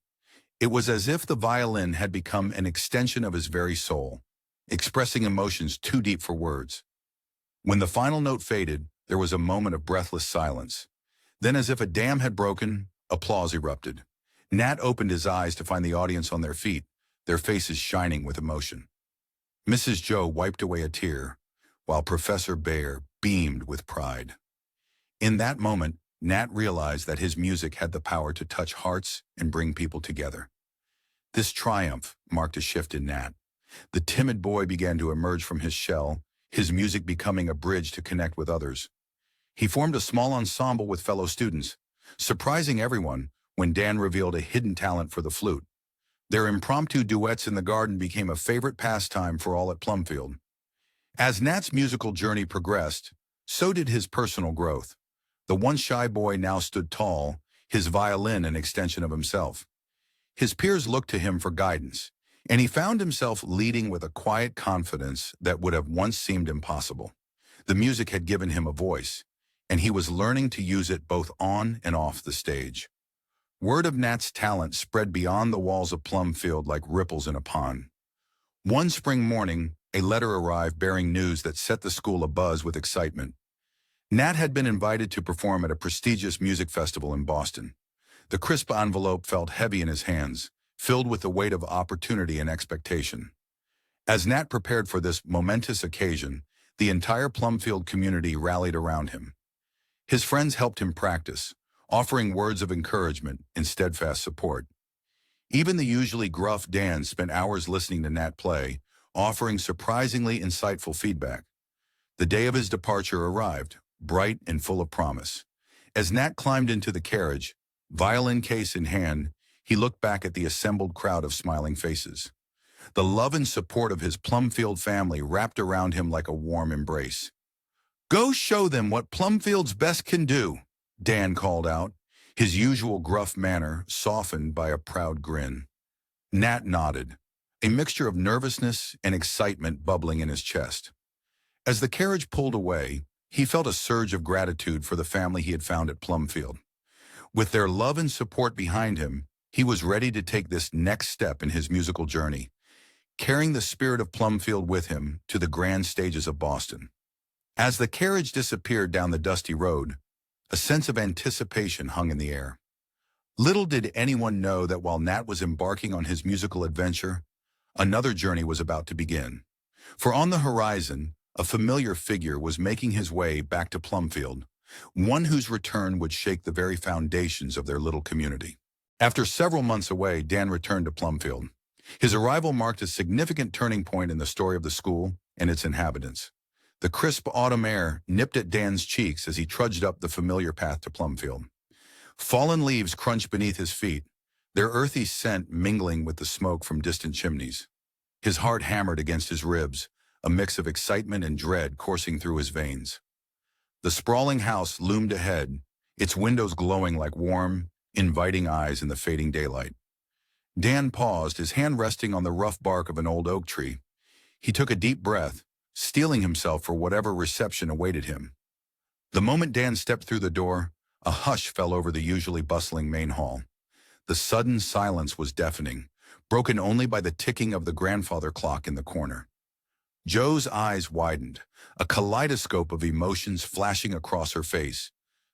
It was as if the violin had become an extension of his very soul, expressing emotions too deep for words. When the final note faded, there was a moment of breathless silence. Then, as if a dam had broken, applause erupted. Nat opened his eyes to find the audience on their feet, their faces shining with emotion. Mrs. Joe wiped away a tear, while Professor Bear beamed with pride. In that moment, Nat realized that his music had the power to touch hearts and bring people together. This triumph marked a shift in Nat. The timid boy began to emerge from his shell, his music becoming a bridge to connect with others. He formed a small ensemble with fellow students, surprising everyone when Dan revealed a hidden talent for the flute. Their impromptu duets in the garden became a favorite pastime for all at Plumfield. As Nat's musical journey progressed, so did his personal growth. The once shy boy now stood tall, his violin an extension of himself. His peers looked to him for guidance, and he found himself leading with a quiet confidence that would have once seemed impossible. The music had given him a voice, and he was learning to use it both on and off the stage. Word of Nat's talent spread beyond the walls of Plumfield like ripples in a pond. One spring morning, a letter arrived bearing news that set the school abuzz with excitement. Nat had been invited to perform at a prestigious music festival in Boston. The crisp envelope felt heavy in his hands, filled with the weight of opportunity and expectation. As Nat prepared for this momentous occasion, the entire Plumfield community rallied around him. His friends helped him practice, offering words of encouragement and steadfast support. Even the usually gruff Dan spent hours listening to Nat play, offering surprisingly insightful feedback. The day of his departure arrived, bright and full of promise. As Nat climbed into the carriage, violin case in hand, he looked back at the assembled crowd of smiling faces. The love and support of his Plumfield family wrapped around him like a warm embrace. "Go show them what Plumfield's best can do," Dan called out, his usual gruff manner softened by a proud grin. Nat nodded, a mixture of nervousness and excitement bubbling in his chest. As the carriage pulled away, he felt a surge of gratitude for the family he had found at Plumfield. With their love and support behind him, he was ready to take this next step in his musical journey, carrying the spirit of Plumfield with him to the grand stages of Boston. As the carriage disappeared down the dusty road, a sense of anticipation hung in the air. Little did anyone know that while Nat was embarking on his musical adventure, another journey was about to begin. For on the horizon, a familiar figure was making his way back to Plumfield, one whose return would shake the very foundations of their little community. After several months away, Dan returned to Plumfield. His arrival marked a significant turning point in the story of the school and its inhabitants. The crisp autumn air nipped at Dan's cheeks as he trudged up the familiar path to Plumfield. Fallen leaves crunched beneath his feet, their earthy scent mingling with the smoke from distant chimneys. His heart hammered against his ribs, a mix of excitement and dread coursing through his veins. The sprawling house loomed ahead, its windows glowing like warm, inviting eyes in the fading daylight. Dan paused, his hand resting on the rough bark of an old oak tree. He took a deep breath, steeling himself for whatever reception awaited him. The moment Dan stepped through the door, a hush fell over the usually bustling main hall. The sudden silence was deafening, broken only by the ticking of the grandfather clock in the corner. Jo's eyes widened, a kaleidoscope of emotions flashing across her face: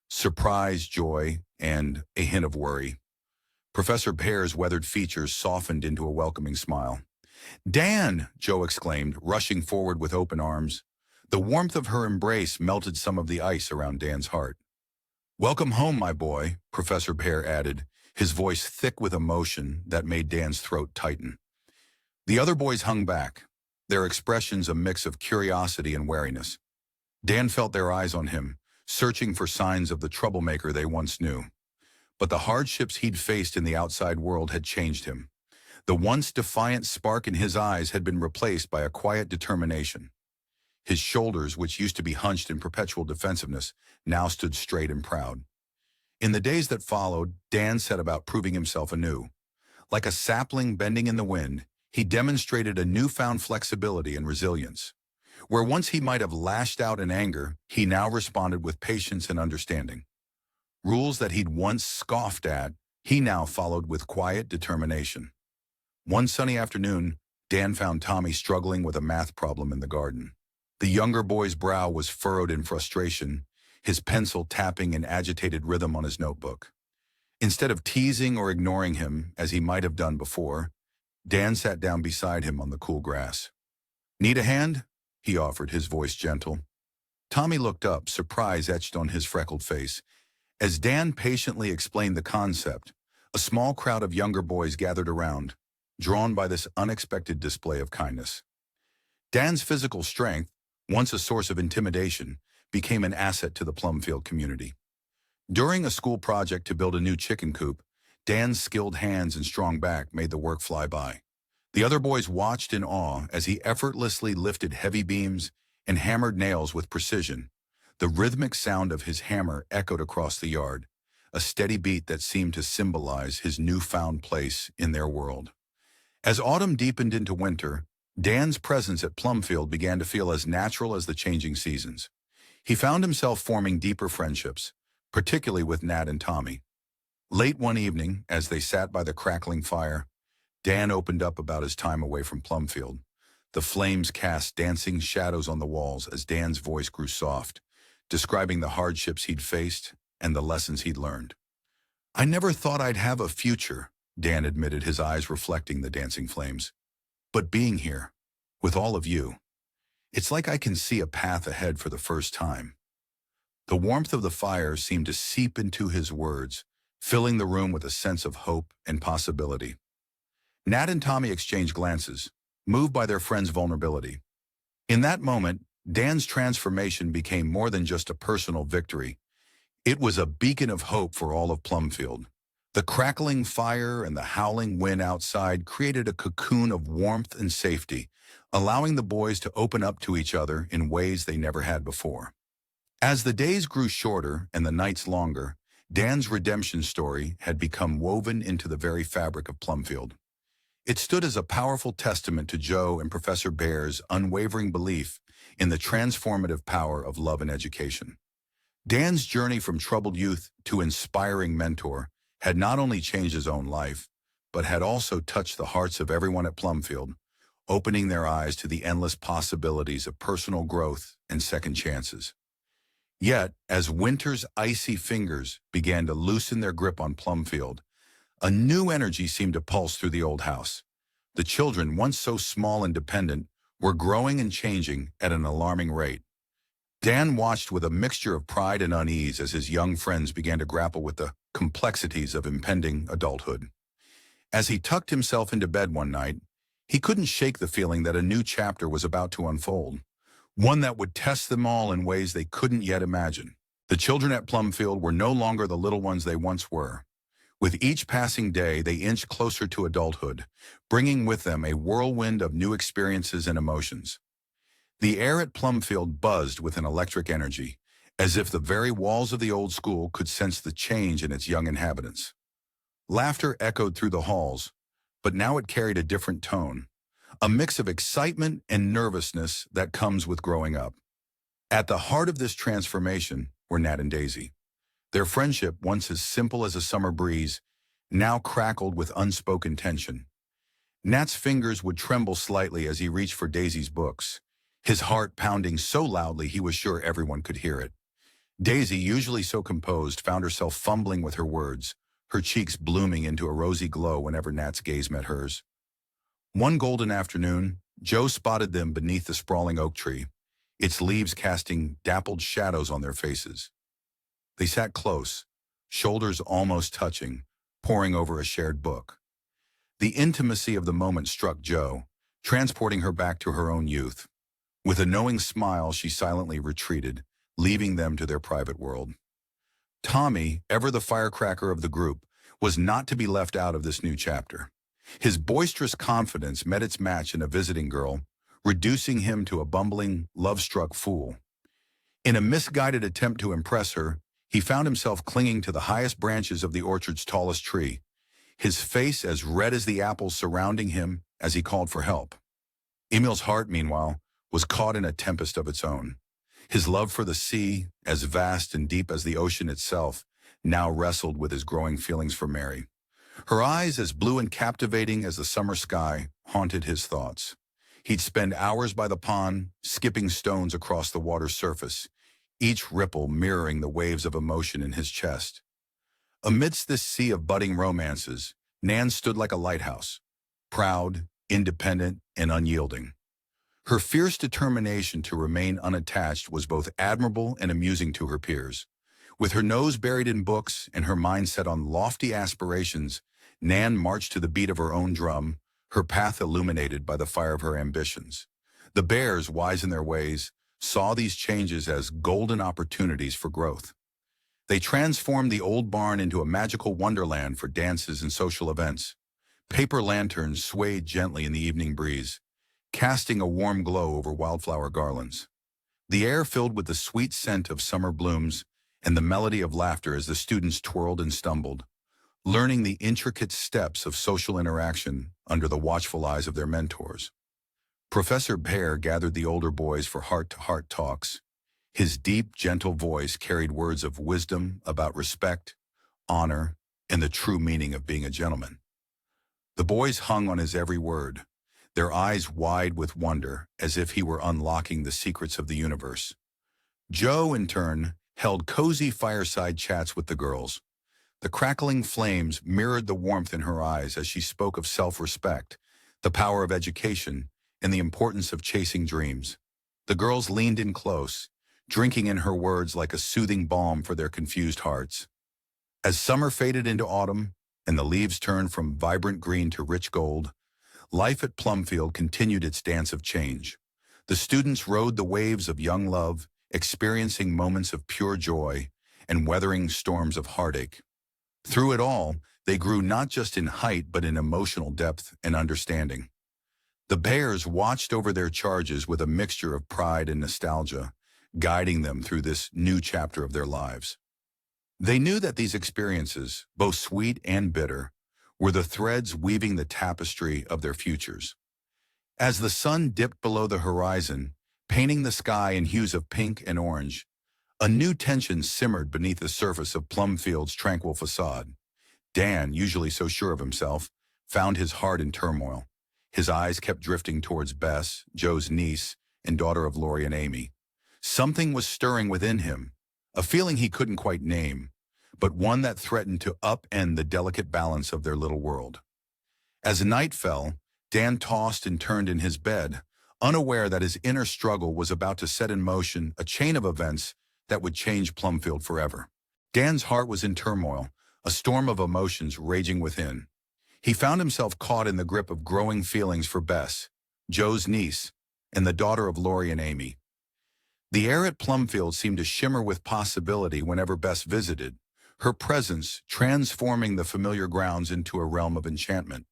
surprise, joy, and a hint of worry. Professor Pear's weathered features softened into a welcoming smile. "Dan!" Jo exclaimed, rushing forward with open arms. The warmth of her embrace melted some of the ice around Dan's heart. "Welcome home, my boy," Professor Pear added, his voice thick with emotion that made Dan's throat tighten. The other boys hung back, their expressions a mix of curiosity and wariness. Dan felt their eyes on him, searching for signs of the troublemaker they once knew. But the hardships he'd faced in the outside world had changed him. The once defiant spark in his eyes had been replaced by a quiet determination. His shoulders, which used to be hunched in perpetual defensiveness, now stood straight and proud. In the days that followed, Dan set about proving himself anew. Like a sapling bending in the wind, he demonstrated a newfound flexibility and resilience. Where once he might have lashed out in anger, he now responded with patience and understanding. Rules that he'd once scoffed at, he now followed with quiet determination. One sunny afternoon, Dan found Tommy struggling with a math problem in the garden. The younger boy's brow was furrowed in frustration, his pencil tapping in agitated rhythm on his notebook. Instead of teasing or ignoring him, as he might have done before, Dan sat down beside him on the cool grass. "Need a hand?" he offered, his voice gentle. Tommy looked up, surprise etched on his freckled face. As Dan patiently explained the concept, a small crowd of younger boys gathered around, drawn by this unexpected display of kindness. Dan's physical strength, once a source of intimidation, became an asset to the Plumfield community. During a school project to build a new chicken coop, Dan's skilled hands and strong back made the work fly by. The other boys watched in awe as he effortlessly lifted heavy beams and hammered nails with precision. The rhythmic sound of his hammer echoed across the yard, a steady beat that seemed to symbolize his newfound place in their world. As autumn deepened into winter, Dan's presence at Plumfield began to feel as natural as the changing seasons. He found himself forming deeper friendships, particularly with Nat and Tommy. Late one evening, as they sat by the crackling fire, Dan opened up about his time away from Plumfield. The flames cast dancing shadows on the walls as Dan's voice grew soft, describing the hardships he'd faced and the lessons he'd learned. "I never thought I'd have a future," Dan admitted, his eyes reflecting the dancing flames. "But being here, with all of you, it's like I can see a path ahead for the first time." The warmth of the fire seemed to seep into his words, filling the room with a sense of hope and possibility. Nat and Tommy exchanged glances, moved by their friend's vulnerability. In that moment, Dan's transformation became more than just a personal victory. It was a beacon of hope for all of Plumfield, The crackling fire and the howling wind outside created a cocoon of warmth and safety, allowing the boys to open up to each other in ways they never had before. As the days grew shorter and the nights longer, Dan's redemption story had become woven into the very fabric of Plumfield. It stood as a powerful testament to Joe and Professor Bear's unwavering belief in the transformative power of love and education. Dan's journey from troubled youth to inspiring mentor had not only changed his own life, but had also touched the hearts of everyone at Plumfield, opening their eyes to the endless possibilities of personal growth and second chances. Yet, as winter's icy fingers began to loosen their grip on Plumfield, a new energy seemed to pulse through the old house. The children, once so small and dependent, were growing and changing at an alarming rate. Dan watched with a mixture of pride and unease as his young friends began to grapple with the complexities of impending adulthood. As he tucked himself into bed one night, he couldn't shake the feeling that a new chapter was about to unfold, one that would test them all in ways they couldn't yet imagine. The children at Plumfield were no longer the little ones they once were. With each passing day, they inched closer to adulthood, bringing with them a whirlwind of new experiences and emotions. The air at Plumfield buzzed with an electric energy, as if the very walls of the old school could sense the change in its young inhabitants. Laughter echoed through the halls, but now it carried a different tone, a mix of excitement and nervousness that comes with growing up. At the heart of this transformation were Nat and Daisy. Their friendship, once as simple as a summer breeze, now crackled with unspoken tension. Nat's fingers would tremble slightly as he reached for Daisy's books, his heart pounding so loudly he was sure everyone could hear it. Daisy, usually so composed, found herself fumbling with her words, her cheeks blooming into a rosy glow whenever Nat's gaze met hers. One golden afternoon, Joe spotted them beneath the sprawling oak tree, its leaves casting dappled shadows on their faces. They sat close, shoulders almost touching, poring over a shared book. The intimacy of the moment struck Joe, transporting her back to her own youth. With a knowing smile, she silently retreated, leaving them to their private world. Tommy, ever the firecracker of the group, was not to be left out of this new chapter. His boisterous confidence met its match in a visiting girl, reducing him to a bumbling, love-struck fool. In a misguided attempt to impress her, he found himself clinging to the highest branches of the orchard's tallest tree, his face as red as the apples surrounding him as he called for help. Emil's heart, meanwhile, was caught in a tempest of its own. His love for the sea, as vast and deep as the ocean itself, now wrestled with his growing feelings for Mary. Her eyes, as blue and captivating as the summer sky, haunted his thoughts. He'd spend hours by the pond, skipping stones across the water's surface, each ripple mirroring the waves of emotion in his chest. Amidst this sea of budding romances, Nan stood like a lighthouse, proud, independent, and unyielding. Her fierce determination to remain unattached was both admirable and amusing to her peers. With her nose buried in books and her mind set on lofty aspirations, Nan marched to the beat of her own drum, her path illuminated by the fire of her ambitions. The Bears, wise in their ways, saw these changes as golden opportunities for growth. They transformed the old barn into a magical wonderland for dances and social events. Paper lanterns swayed gently in the evening breeze, casting a warm glow over wildflower garlands. The air filled with the sweet scent of summer blooms and the melody of laughter as the students twirled and stumbled, learning the intricate steps of social interaction under the watchful eyes of their mentors. Professor Bear gathered the older boys for heart-to-heart talks. His deep, gentle voice carried words of wisdom about respect, honor, and the true meaning of being a gentleman. The boys hung on his every word, their eyes wide with wonder, as if he were unlocking the secrets of the universe. Joe, in turn, held cozy fireside chats with the girls. The crackling flames mirrored the warmth in her eyes as she spoke of self-respect, the power of education, and the importance of chasing dreams. The girls leaned in close, drinking in her words like a soothing balm for their confused hearts. As summer faded into autumn, and the leaves turned from vibrant green to rich gold, life at Plumfield continued its dance of change. The students rode the waves of young love, experiencing moments of pure joy and weathering storms of heartache. Through it all, They grew not just in height but in emotional depth and understanding. The bears watched over their charges with a mixture of pride and nostalgia, guiding them through this new chapter of their lives. They knew that these experiences, both sweet and bitter, were the threads weaving the tapestry of their futures. As the sun dipped below the horizon, painting the sky in hues of pink and orange, a new tension simmered beneath the surface of Plumfield's tranquil facade. Dan, usually so sure of himself, found his heart in turmoil. His eyes kept drifting towards Bess, Joe's niece and daughter of Laurie and Amy. Something was stirring within him, a feeling he couldn't quite name, but one that threatened to upend the delicate balance of their little world. As night fell, Dan tossed and turned in his bed, unaware that his inner struggle was about to set in motion a chain of events that would change Plumfield forever. Dan's heart was in turmoil, a storm of emotions raging within. He found himself caught in the grip of growing feelings for Bess, Joe's niece, and the daughter of Laurie and Amy. The air at Plumfield seemed to shimmer with possibility whenever Bess visited, her presence transforming the familiar grounds into a realm of enchantment.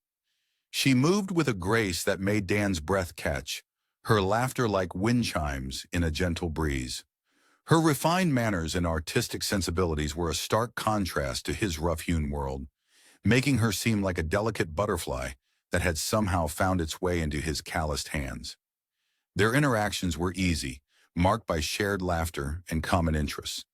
She moved with a grace that made Dan's breath catch, her laughter like wind chimes in a gentle breeze. Her refined manners and artistic sensibilities were a stark contrast to his rough-hewn world, making her seem like a delicate butterfly that had somehow found its way into his calloused hands. Their interactions were easy, marked by shared laughter and common interests.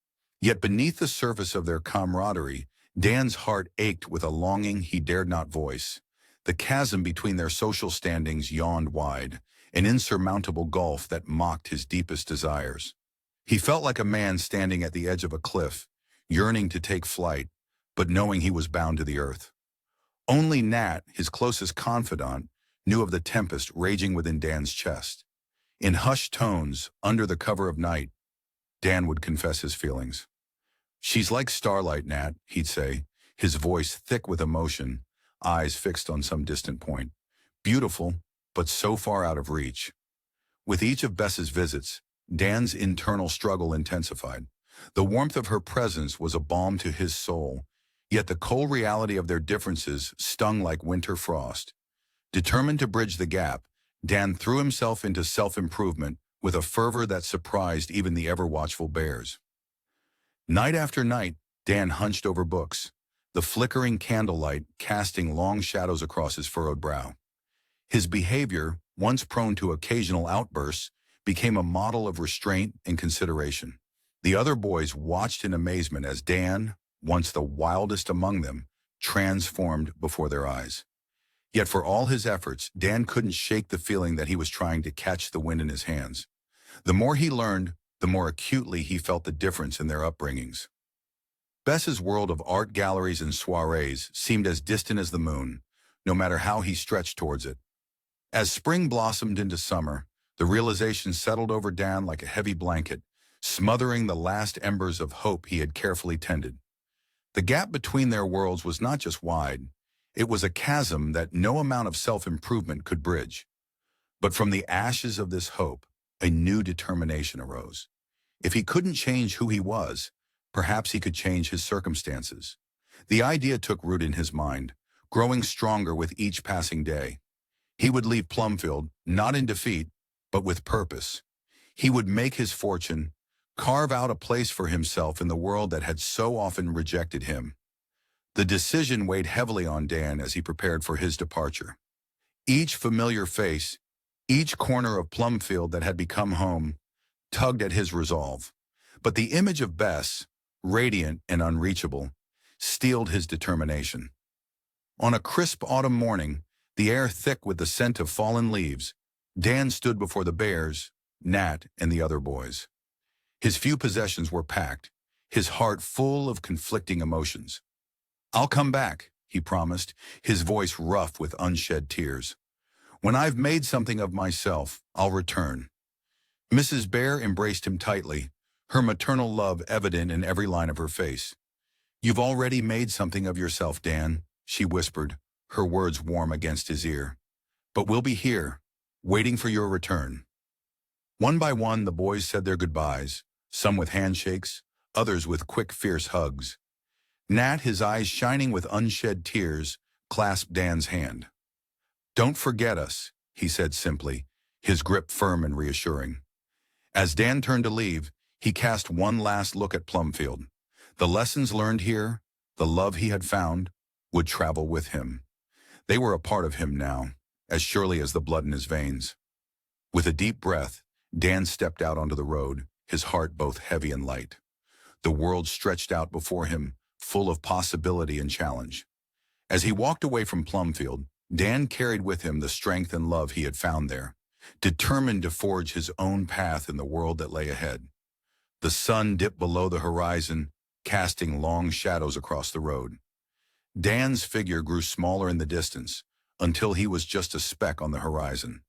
Yet beneath the surface of their camaraderie, Dan's heart ached with a longing he dared not voice. The chasm between their social standings yawned wide, an insurmountable gulf that mocked his deepest desires. He felt like a man standing at the edge of a cliff, yearning to take flight, but knowing he was bound to the earth. Only Nat, his closest confidant, knew of the tempest raging within Dan's chest. In hushed tones, under the cover of night, Dan would confess his feelings. "She's like starlight, Nat," he'd say, his voice thick with emotion, eyes fixed on some distant point. "Beautiful, but so far out of reach." With each of Bess's visits, Dan's internal struggle intensified. The warmth of her presence was a balm to his soul, yet the cold reality of their differences stung like winter frost. Determined to bridge the gap, Dan threw himself into self-improvement with a fervor that surprised even the ever-watchful bears. Night after night, Dan hunched over books, the flickering candlelight casting long shadows across his furrowed brow. His behavior, once prone to occasional outbursts, became a model of restraint and consideration. The other boys watched in amazement as Dan, once the wildest among them, transformed before their eyes. Yet for all his efforts, Dan couldn't shake the feeling that he was trying to catch the wind in his hands. The more he learned, the more acutely he felt the difference in their upbringings. Bess's world of art galleries and soirees seemed as distant as the moon, no matter how he stretched towards it. As spring blossomed into summer, the realization settled over Dan like a heavy blanket, smothering the last embers of hope he had carefully tended. The gap between their worlds was not just wide, it was a chasm that no amount of self-improvement could bridge. But from the ashes of this hope, a new determination arose. If he couldn't change who he was, perhaps he could change his circumstances. The idea took root in his mind, growing stronger with each passing day. He would leave Plumfield, not in defeat, but with purpose. He would make his fortune, carve out a place for himself in the world that had so often rejected him. The decision weighed heavily on Dan as he prepared for his departure. Each familiar face, each corner of Plumfield that had become home, tugged at his resolve. But the image of Bess, radiant and unreachable, steeled his determination. On a crisp autumn morning, the air thick with the scent of fallen leaves, Dan stood before the bears, Nat, and the other boys. His few possessions were packed, his heart full of conflicting emotions. "I'll come back," he promised, his voice rough with unshed tears. "When I've made something of myself, I'll return." Mrs. Bear embraced him tightly, her maternal love evident in every line of her face. "You've already made something of yourself, Dan," she whispered, her words warm against his ear. "But we'll be here, waiting for your return." One by one, the boys said their goodbyes, some with handshakes, others with quick, fierce hugs. Nat, his eyes shining with unshed tears, clasped Dan's hand. "Don't forget us," he said simply, his grip firm and reassuring. As Dan turned to leave, he cast one last look at Plumfield. The lessons learned here, the love he had found, would travel with him. They were a part of him now, as surely as the blood in his veins. With a deep breath, Dan stepped out onto the road, his heart both heavy and light. The world stretched out before him, full of possibility and challenge. As he walked away from Plumfield, Dan carried with him the strength and love he had found there, determined to forge his own path in the world that lay ahead. The sun dipped below the horizon, casting long shadows across the road. Dan's figure grew smaller in the distance, until he was just a speck on the horizon.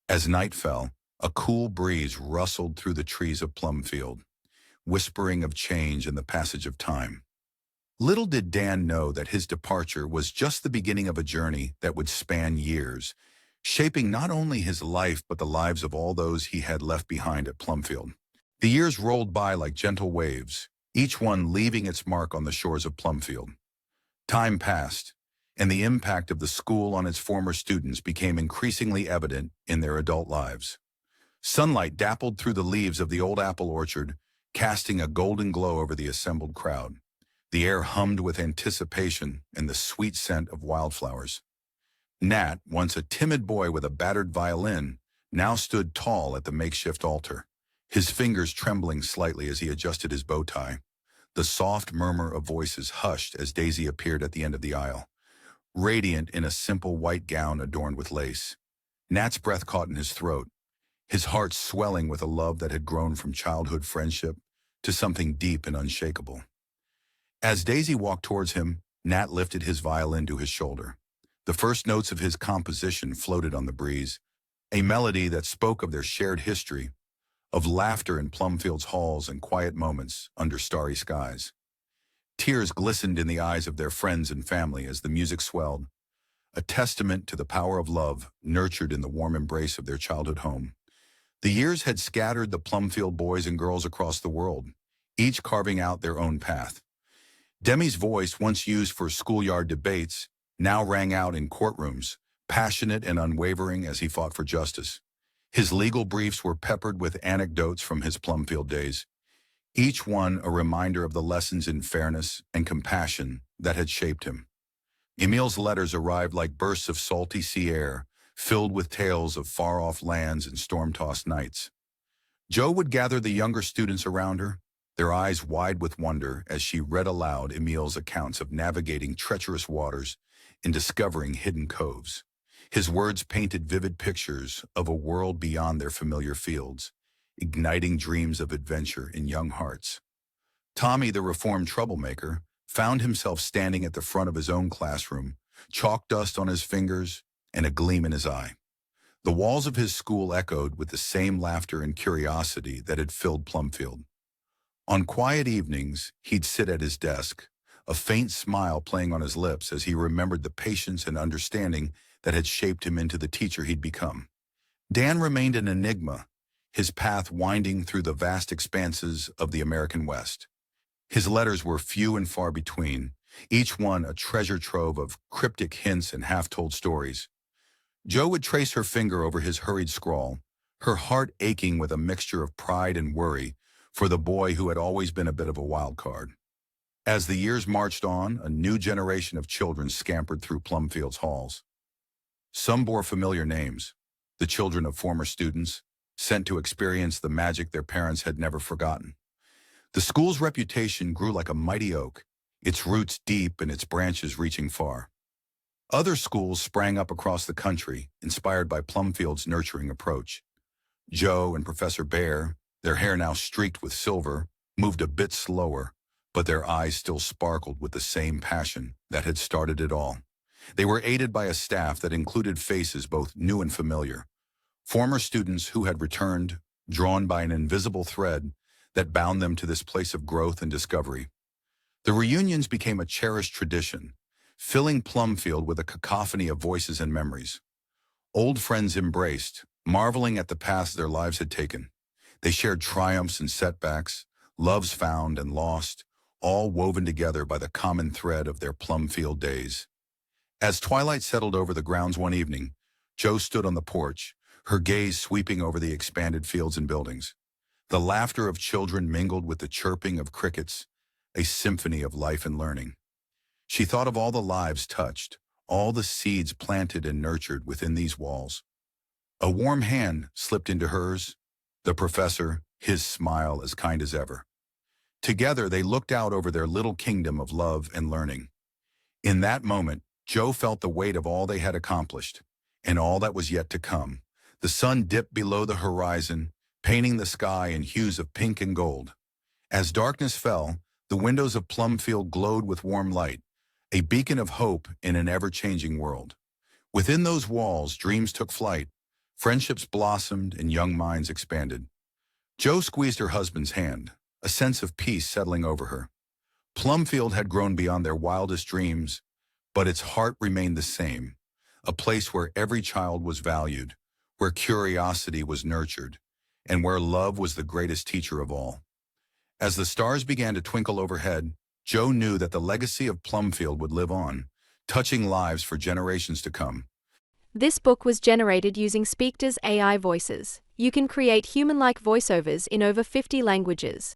As night fell, a cool breeze rustled through the trees of Plumfield, whispering of change and the passage of time. Little did Dan know that his departure was just the beginning of a journey that would span years, shaping not only his life but the lives of all those he had left behind at Plumfield. The years rolled by like gentle waves, each one leaving its mark on the shores of Plumfield. Time passed, and the impact of the school on its former students became increasingly evident in their adult lives. Sunlight dappled through the leaves of the old apple orchard, casting a golden glow over the assembled crowd. The air hummed with anticipation and the sweet scent of wildflowers. Nat, once a timid boy with a battered violin, now stood tall at the makeshift altar, his fingers trembling slightly as he adjusted his bow tie. The soft murmur of voices hushed as Daisy appeared at the end of the aisle, radiant in a simple white gown adorned with lace. Nat's breath caught in his throat, his heart swelling with a love that had grown from childhood friendship to something deep and unshakable. As Daisy walked towards him, Nat lifted his violin to his shoulder. The first notes of his composition floated on the breeze, a melody that spoke of their shared history, of laughter in Plumfield's halls and quiet moments under starry skies. Tears glistened in the eyes of their friends and family as the music swelled, a testament to the power of love nurtured in the warm embrace of their childhood home. The years had scattered the Plumfield boys and girls across the world, each carving out their own path. Demi's voice, once used for schoolyard debates, now rang out in courtrooms, passionate and unwavering as he fought for justice. His legal briefs were peppered with anecdotes from his Plumfield days, each one a reminder of the lessons in fairness and compassion that had shaped him. Emil's letters arrived like bursts of salty sea air, filled with tales of far-off lands and storm-tossed nights. Jo would gather the younger students around her, their eyes wide with wonder as she read aloud Emil's accounts of navigating treacherous waters and discovering hidden coves. His words painted vivid pictures of a world beyond their familiar fields, igniting dreams of adventure in young hearts. Tommy, the reformed troublemaker, found himself standing at the front of his own classroom, chalk dust on his fingers and a gleam in his eye. The walls of his school echoed with the same laughter and curiosity that had filled Plumfield. On quiet evenings, he'd sit at his desk, a faint smile playing on his lips as he remembered the patience and understanding that had shaped him into the teacher he'd become. Dan remained an enigma, his path winding through the vast expanses of the American West. His letters were few and far between, each one a treasure trove of cryptic hints and half-told stories. Jo would trace her finger over his hurried scrawl, her heart aching with a mixture of pride and worry for the boy who had always been a bit of a wild card. As the years marched on, a new generation of children scampered through Plumfield's halls. Some bore familiar names, the children of former students, sent to experience the magic their parents had never forgotten. The school's reputation grew like a mighty oak, its roots deep and its branches reaching far. Other schools sprang up across the country, inspired by Plumfield's nurturing approach. Jo and Professor Bear, their hair now streaked with silver, moved a bit slower, but their eyes still sparkled with the same passion that had started it all. They were aided by a staff that included faces both new and familiar, former students who had returned, drawn by an invisible thread that bound them to this place of growth and discovery. The reunions became a cherished tradition, filling Plumfield with a cacophony of voices and memories. Old friends embraced, marveling at the paths their lives had taken. They shared triumphs and setbacks, loves found and lost, all woven together by the common thread of their Plumfield days. As twilight settled over the grounds one evening, Jo stood on the porch, her gaze sweeping over the expanded fields and buildings. The laughter of children mingled with the chirping of crickets, a symphony of life and learning. She thought of all the lives touched, all the seeds planted and nurtured within these walls. A warm hand slipped into hers, the professor, his smile as kind as ever. Together they looked out over their little kingdom of love and learning. In that moment, Jo felt the weight of all they had accomplished, and all that was yet to come. The sun dipped below the horizon, painting the sky in hues of pink and gold. As darkness fell, the windows of Plumfield glowed with warm light, a beacon of hope in an ever-changing world. Within those walls, dreams took flight, friendships blossomed, and young minds expanded. Jo squeezed her husband's hand, a sense of peace settling over her. Plumfield had grown beyond their wildest dreams, but its heart remained the same, a place where every child was valued, where curiosity was nurtured, and where love was the greatest teacher of all. As the stars began to twinkle overhead, Jo knew that the legacy of Plumfield would live on, touching lives for generations to come. This book was generated using Speakter's AI voices. You can create human-like voiceovers in over 50 languages.